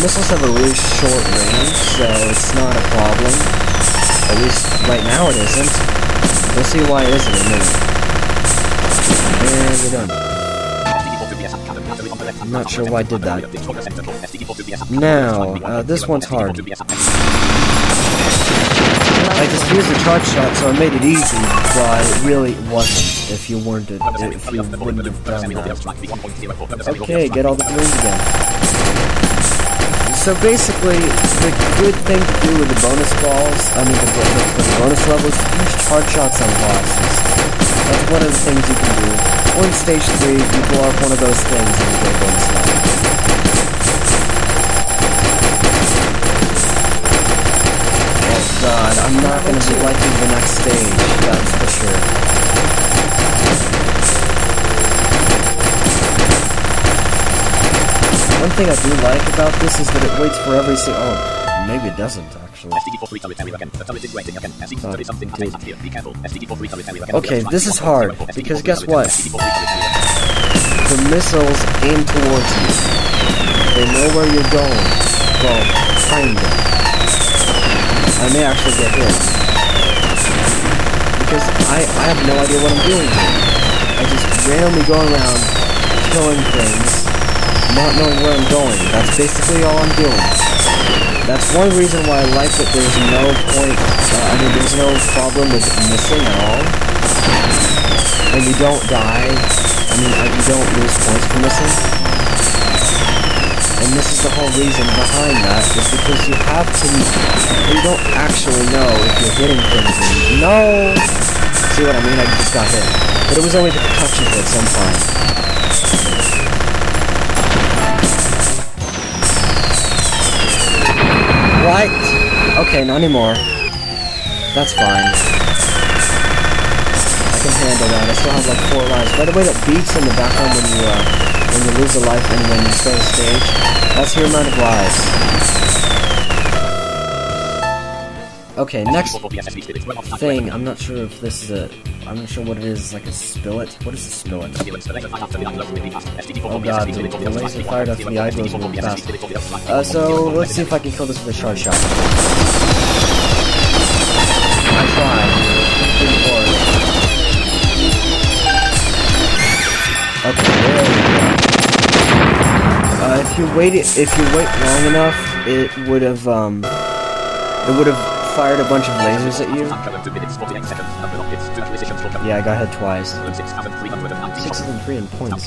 Missiles have a really short range, so it's not a problem. At least right now it isn't. We'll see why it isn't in a minute. And we're done. I'm not sure why I did that. Now, this one's hard. I just used a charge shot, so I made it easy, but it really wasn't if you wouldn't have done that. Okay, get all the balloons again. So basically, the good thing to do with the bonus balls, the bonus levels, use charge shots on bosses. That's one of the things you can do. Or in stage 3, you blow up one of those things and you get a bonus level. Oh god, I'm not going to be liking the next stage, that's for sure. One thing I do like about this is that it waits for every single... Oh, maybe it doesn't, actually. Okay, this is hard, because guess what? The missiles aim towards you. They know where you're going. Well, kinda. I may actually get hit. Because I have no idea what I'm doing here. I just randomly go around killing things, not knowing where I'm going. That's basically all I'm doing. That's one reason why I like that there's no point, there's no problem with missing at all. And you don't die, you don't lose points for missing. And this is the whole reason behind that, is because you have to, you don't actually know if you're hitting things. No! See what I mean? I just got hit. But it was only the protection hit sometimes. What? Okay, not anymore. That's fine. I can handle that. I still have like 4 lives. By the way, that beeps in the background when you lose a life and when you start a stage, that's your amount of lives. Okay, next thing. I'm not sure if this is a... I'm not sure what it is. It's like a spillet. What is a spillet? Oh god, the laser fired after the eye goes really fast. So, let's see if I can kill this with a charge shot. I tried. Pretty hard. Okay, there we go. If you wait long enough, it would have fired a bunch of lasers at you. Yeah, I got hit twice. 603 in points.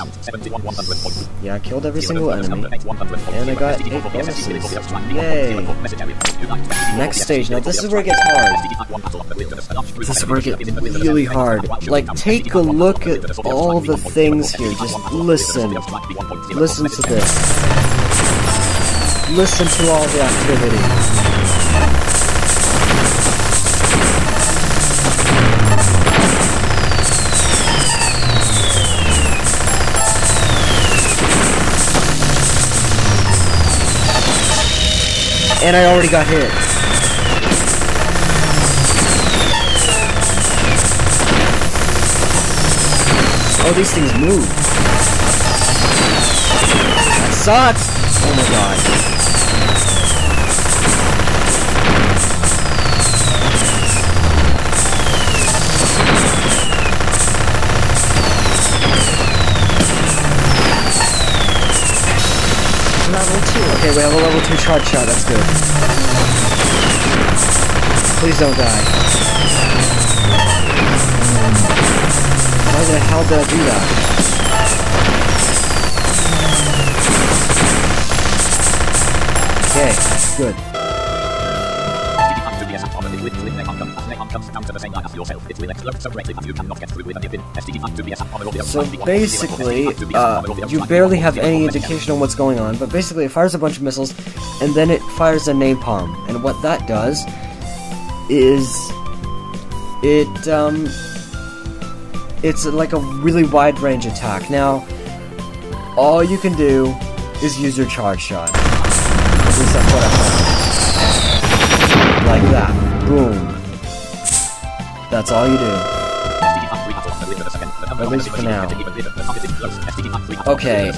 Yeah, I killed every single enemy. And I got 8 bonuses. Yay! Next stage. Now this is where it gets hard. This is where it gets really hard. Like, take a look at all the things here. Just listen. Listen to this. Listen to all the activity. And I already got hit. Oh, these things move. That sucks! Oh my god. we have a level 2 charge shot, that's good. Please don't die. Why the hell did I do that? Okay, good. So basically, you barely have any indication on what's going on, but basically it fires a bunch of missiles, and then it fires a napalm, and what that does is it's like a really wide range attack. Now, all you can do is use your charge shot. At least that's what I found. Like that. Boom. That's all you do. At least for now. Okay,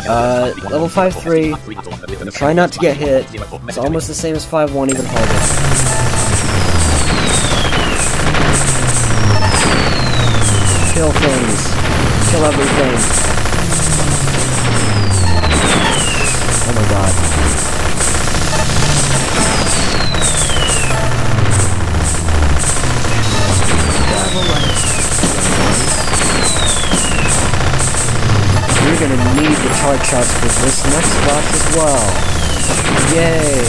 level 5-3. Try not to get hit. It's almost the same as 5-1, even harder. Kill things. Kill everything. Oh my god. You're gonna need the charge shots for this next boss as well. Yay!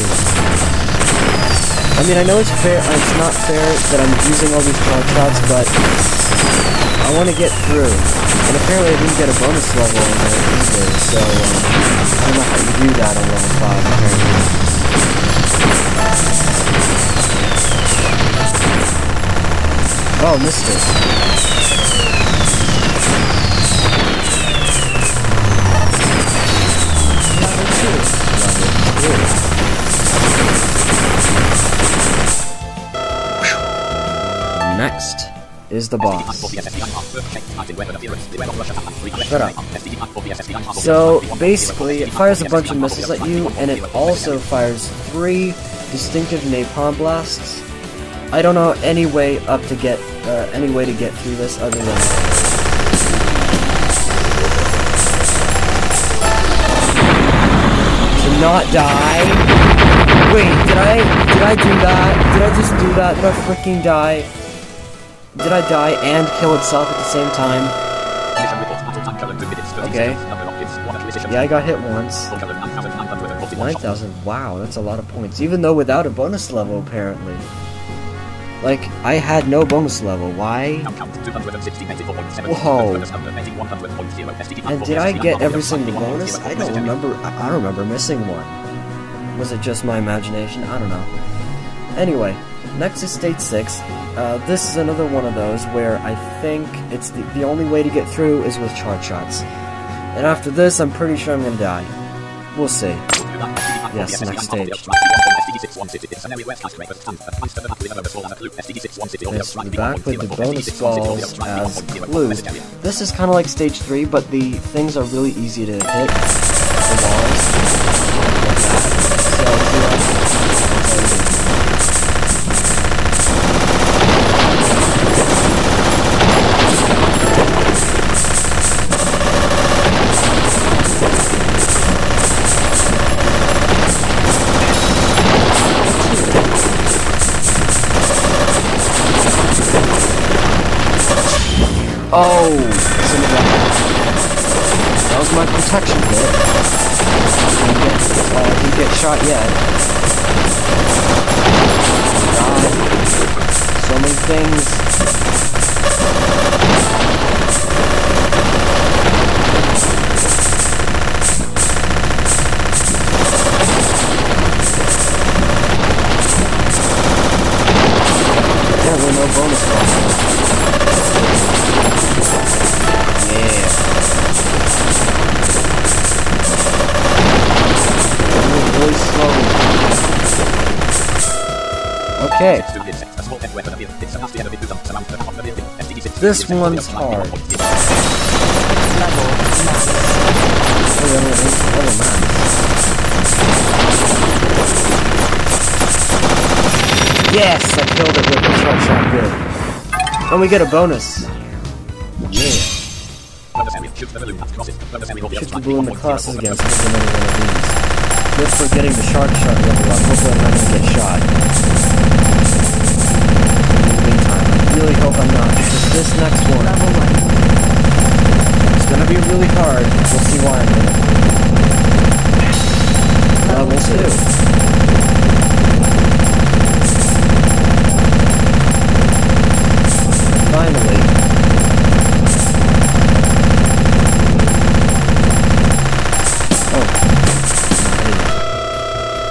I mean, I know it's fair. It's not fair that I'm using all these charge shots, but I want to get through. And apparently, I didn't get a bonus level in there either, so I don't know how you do that on level 5. Apparently. Oh, missed it. Next is the boss. Shut up. So basically, it fires a bunch of missiles at you, and it also fires 3 distinctive napalm blasts. I don't know any way to get through this other than to not die. Wait, did I do that? Did I just do that? Did I freaking die? Did I die and kill itself at the same time? Okay. Yeah, I got hit once. 9,000. Wow, that's a lot of points. Even though without a bonus level, apparently. Like, I had no bonus level. Why? Whoa. And did I get every single bonus? I don't remember. I don't remember missing one. Was it just my imagination? I don't know. Anyway, next is Stage 6. This is another one of those where I think it's the only way to get through is with charge shots. And after this, I'm pretty sure I'm gonna die. We'll see. Yes, next stage. Yes, we're back with the bonus balls as clues. This is kind of like Stage 3, but the things are really easy to hit. The walls. Like that. Oh, some of that was my protection bit. I didn't get shot yet. God, so many things. Apparently no bonus balls. Okay. This one's hard. Yes, I killed it with the charge shot. Good. And we get a bonus. Yeah. Shoot the balloon that crosses. Bonus area will be Shoot the obstructed. balloon that crosses against another one of these. Good for getting the shark shot level up. Hopefully I'm not going to get shot. In the meantime, I really hope I'm not, because this next one Level 1. is going to be really hard. We'll see why in a minute. Level 2. Finally,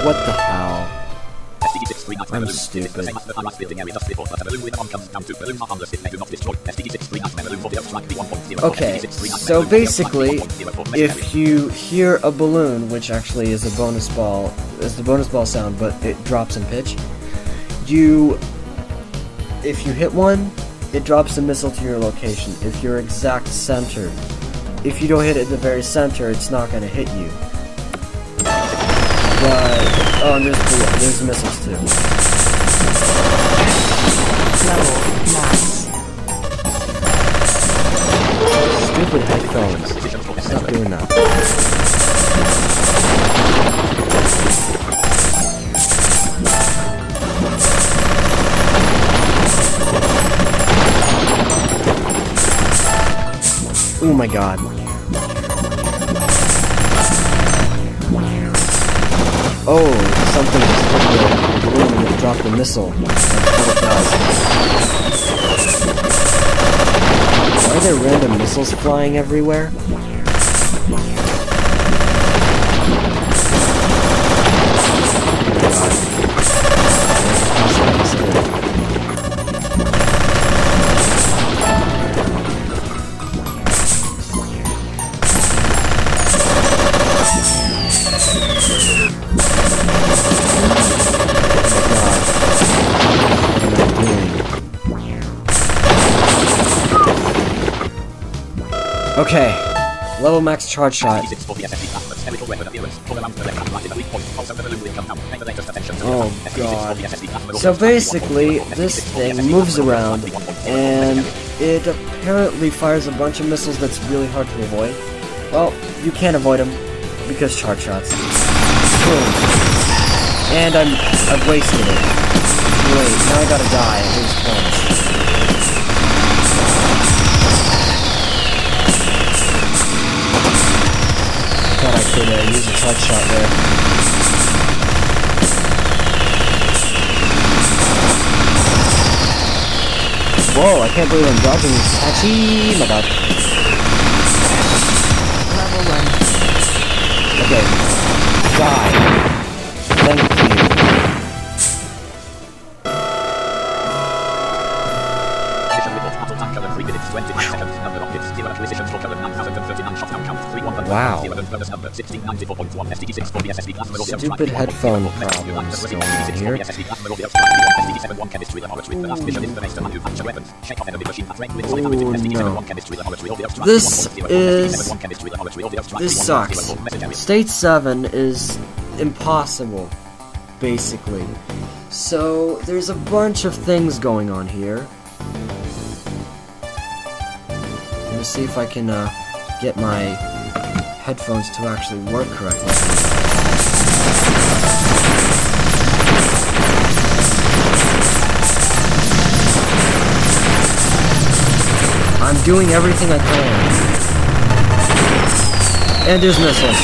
what the hell? I'm stupid. Okay, so basically, if you hear a balloon, which actually is a bonus ball, is the bonus ball sound, but it drops in pitch, if you hit one, it drops a missile to your location. If you're exact center, if you don't hit it at the very center, it's not going to hit you. But, oh, and there's missiles too. Level max. Stupid headphones. Stop doing that. Oh my god. Oh, something just hit the balloon and dropped the missile. That's what it does. Are there random missiles flying everywhere? Okay, level max charge shot. Oh god. So basically, this thing moves around, and it apparently fires a bunch of missiles that's really hard to avoid. Well, you can't avoid them, because charge shots. Boom. And I've wasted it. Great, now I gotta die and lose points. Thought I could use a charge shot there. Whoa, I can't believe I'm dropping this. Achoo! My god. Level 1. Okay. Die. Thank you. Wow. Stupid headphone problems going on here. Oh no. This sucks. State 7 is impossible, basically. So, there's a bunch of things going on here. Let me see if I can get my headphones to actually work correctly. I'm doing everything I can. And there's missiles.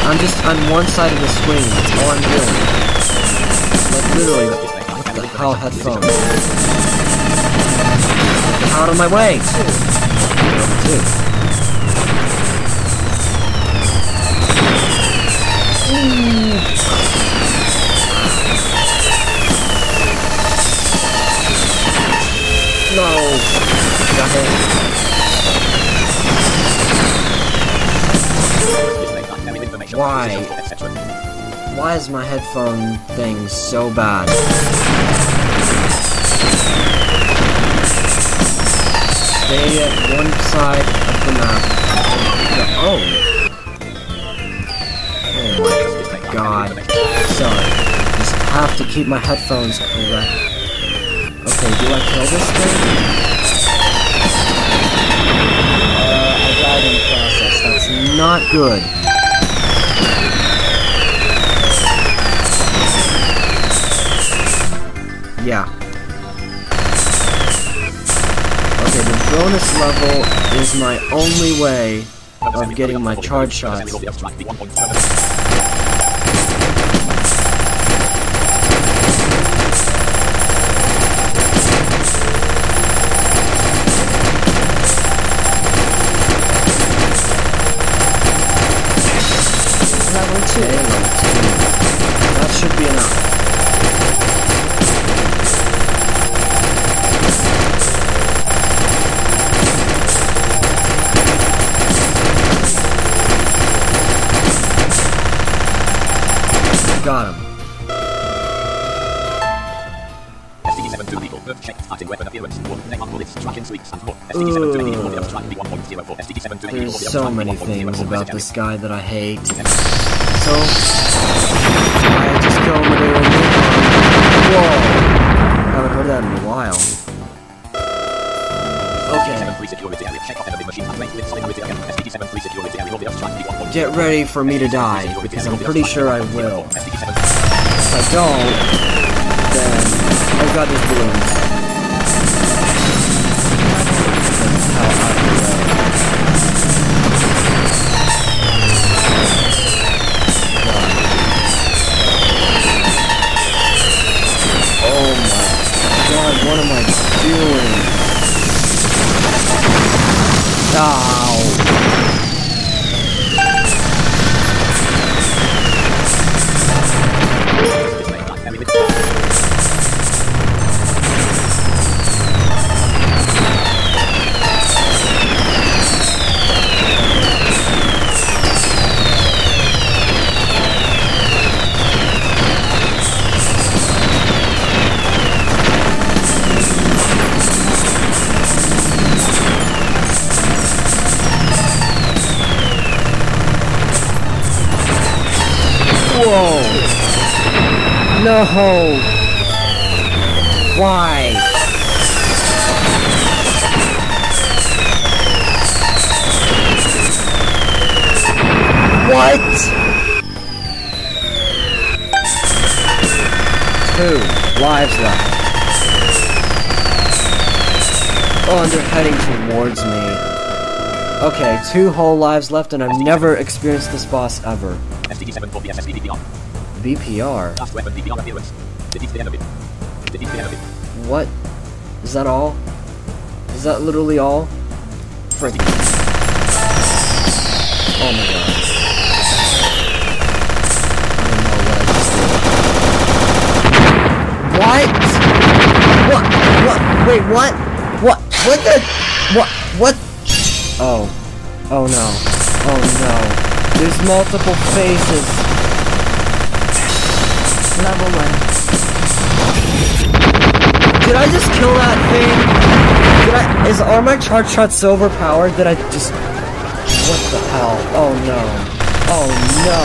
I'm just on one side of the screen. That's all I'm doing. Like literally, what the hell, headphones? Get out of my way! No! Got hit. Why? Why is my headphone thing so bad? Stay at one side of the map. Oh! Oh my god. Sorry. Just have to keep my headphones correct. Okay, do I kill this thing? I died in the process. That's not good. Yeah. Okay, the bonus level is my only way of getting my charge shots. Level 2. Okay, level 2. That should be enough. Got him. STD-7 2 legal. Birth check. Starting weapon appearance. Neck on bullets. Tracking sleeps and more. STD-7 2 legal. Audiostrike B1.04. STD-7 2 legal. There's so many things about this guy that I hate. So, I just go over there and whoa! Haven't heard that in a while. Okay. Get ready for me to die, because I'm pretty sure I will. If I don't, then... Oh god, there's balloons. That's how I feel. Oh my god, what am I doing? Ow! Whoa! No! Why? What? 2 lives left. Oh, and they're heading towards me. Okay, 2 whole lives left, and I've never experienced this boss ever. STD-7 for BSS BPR. BPR? Last weapon BPR appearance. Defeat the enemy. Defeat the enemy. What? Is that all? Is that literally all? Frick. Oh my god. I don't know what I just did. What? What? Wait, what? What? What the? What? Oh. Oh no. Oh no. There's multiple phases. Level 1. Did I just kill that thing? Are my charge shots so overpowered that I just... What the hell? Oh no. Oh no.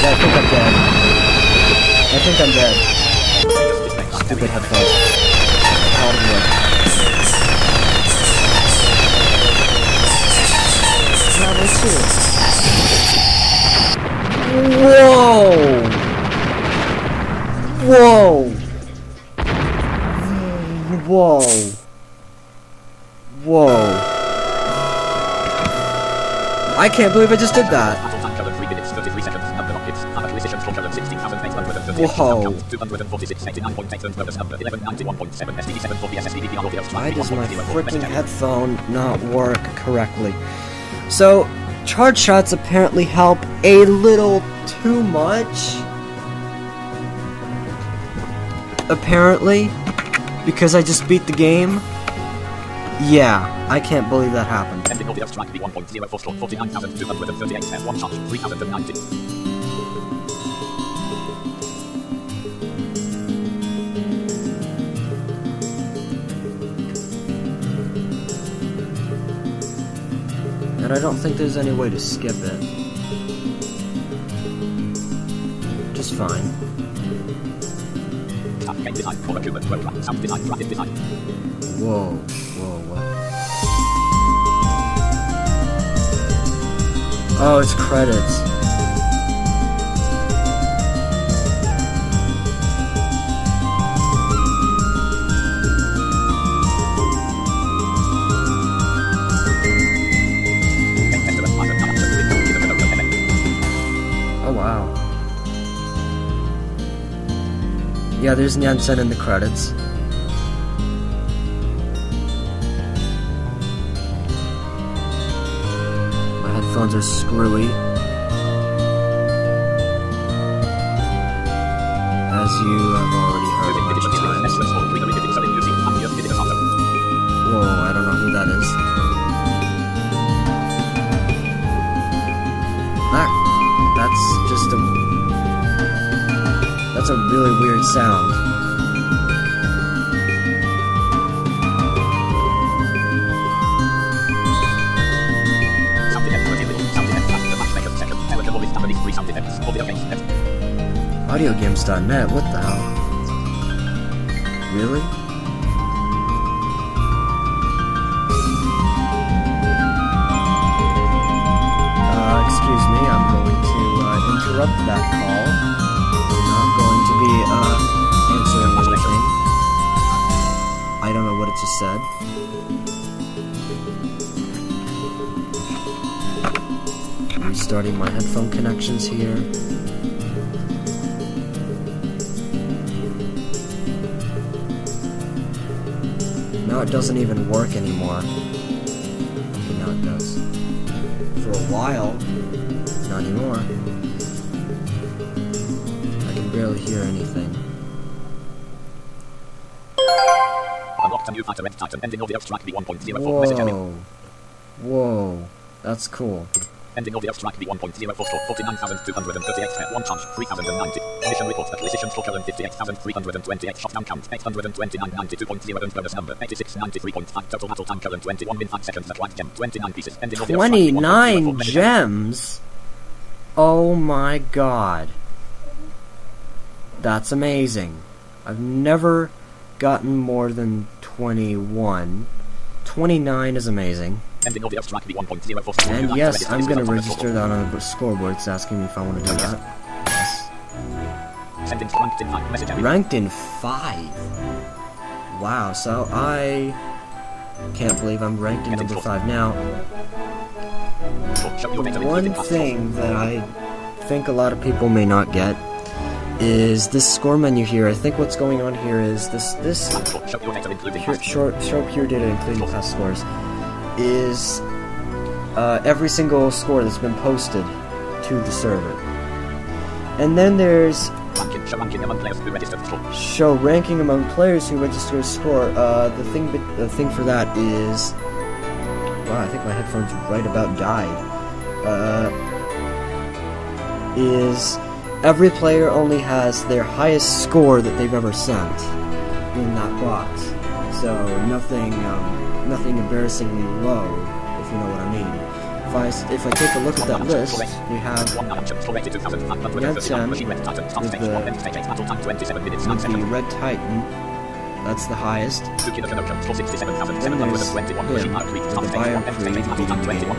Yeah, I think I'm dead. I think I'm dead. Stupid headphones. Out of here. Level 2. Whoa! Whoa! Whoa! Whoa! I can't believe I just did that. Whoa! Why does my freaking headphone not work correctly? So, charge shots apparently help a little too much. Apparently. Because I just beat the game. Yeah, I can't believe that happened. And I don't think there's any way to skip it. Just fine. Game design for a human program. Sound design, graphic design. Whoa, whoa, whoa. Oh, it's credits. Oh, wow. Yeah, there's Nansen in the credits. My headphones are screwy, as you have already heard a bunch of times. Whoa, I don't know who that is. That's a really weird sound. Audiogames.net, what the hell? Really? Excuse me, I'm going to interrupt that call. Not going to be answering anything. I don't know what it just said. Restarting my headphone connections here. Now it doesn't even work anymore. Okay, now it does. For a while, not anymore. I can barely hear anything. Unlocked a new fighter Red Titan, ending Audiostrike V1.04 message area. Whoa, that's cool. Ending Audiostrike V1.04 store, 49,238 1 charge, 3,090. Mission report, acquisition for current 58,328, shotgun count, 829, 92.0 and bonus number, 8693.5, total battle time current 21 min 5 seconds, that white gem, 29 pieces, ending 29 gems? Oh my god. That's amazing. I've never gotten more than 21. 29 is amazing. And yes, I'm gonna register that on a scoreboard. It's asking me if I want to do that. Yes. Ranked in 5. Wow, so I can't believe I'm ranked in number 5. Now, one thing that I think a lot of people may not get is this score menu here. I think what's going on here is this show pure data including past scores is every single score that's been posted to the server. And then there's show ranking among players who register a score. The thing for that is, wow, I think my headphones right about died. Is every player only has their highest score that they've ever sent in that box. So nothing embarrassingly low, if you know what I mean. If I take a look at that list, we have Yansan with the Red Titan. That's the highest. Then there's him with the Bio Creed beating the game.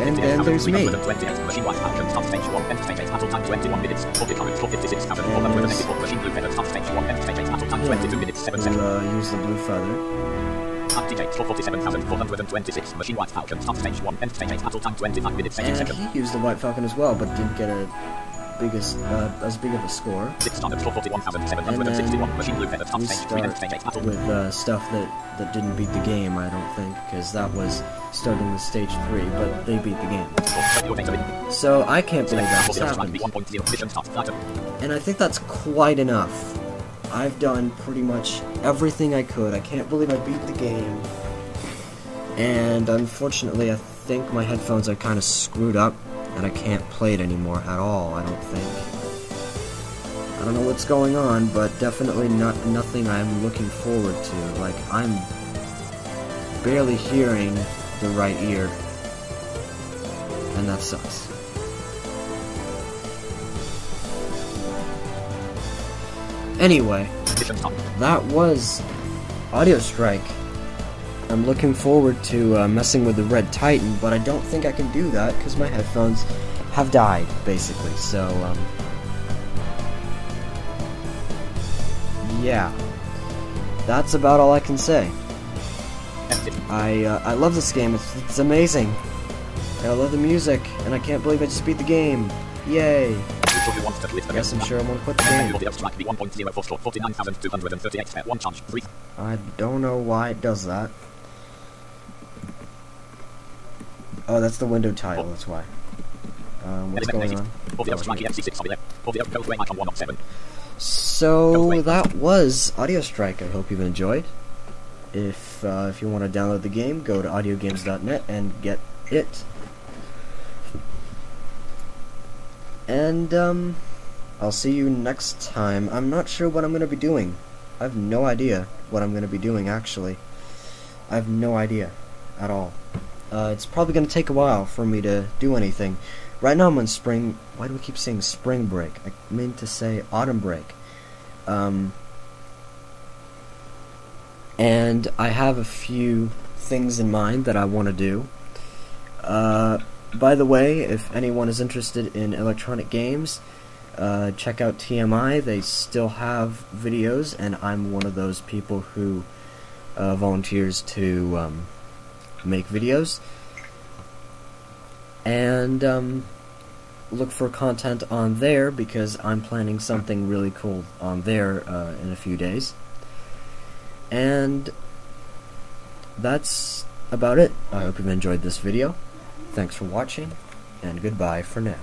And then there's me. Use the blue feather. And he used the White Falcon as well, but didn't get as big of a score. And then we start with stuff that didn't beat the game, I don't think, because that was starting with stage 3, but they beat the game. So I can't believe that just happened. And I think that's quite enough. I've done pretty much everything I could. I can't believe I beat the game. And unfortunately, I think my headphones are kind of screwed up, and I can't play it anymore at all, I don't think. I don't know what's going on, but definitely nothing I'm looking forward to. Like, I'm barely hearing the right ear, and that sucks. Anyway, Mission stop. that was Audiostrike. I'm looking forward to messing with the Red Titan, but I don't think I can do that because my headphones have died, basically. So, yeah, that's about all I can say. I love this game. It's amazing. And I love the music, and I can't believe I just beat the game. Yay! I guess I'm sure I'm gonna quit the game. Audiostrike the 1.0 for 49,238 at one charge. 3. I don't know why it does that. Oh, that's the window title, that's why. What's going on? So, that was Audiostrike. I hope you've enjoyed. If you want to download the game, go to audiogames.net and get it. And, I'll see you next time. I'm not sure what I'm going to be doing. I have no idea what I'm going to be doing, actually. I have no idea at all. It's probably going to take a while for me to do anything. Right now I'm on spring... Why do we keep saying spring break? I mean to say autumn break. And I have a few things in mind that I want to do. By the way, if anyone is interested in electronic games, check out TMI. They still have videos, and I'm one of those people who volunteers to make videos. And look for content on there, because I'm planning something really cool on there in a few days. And that's about it. I hope you've enjoyed this video. Thanks for watching, and goodbye for now.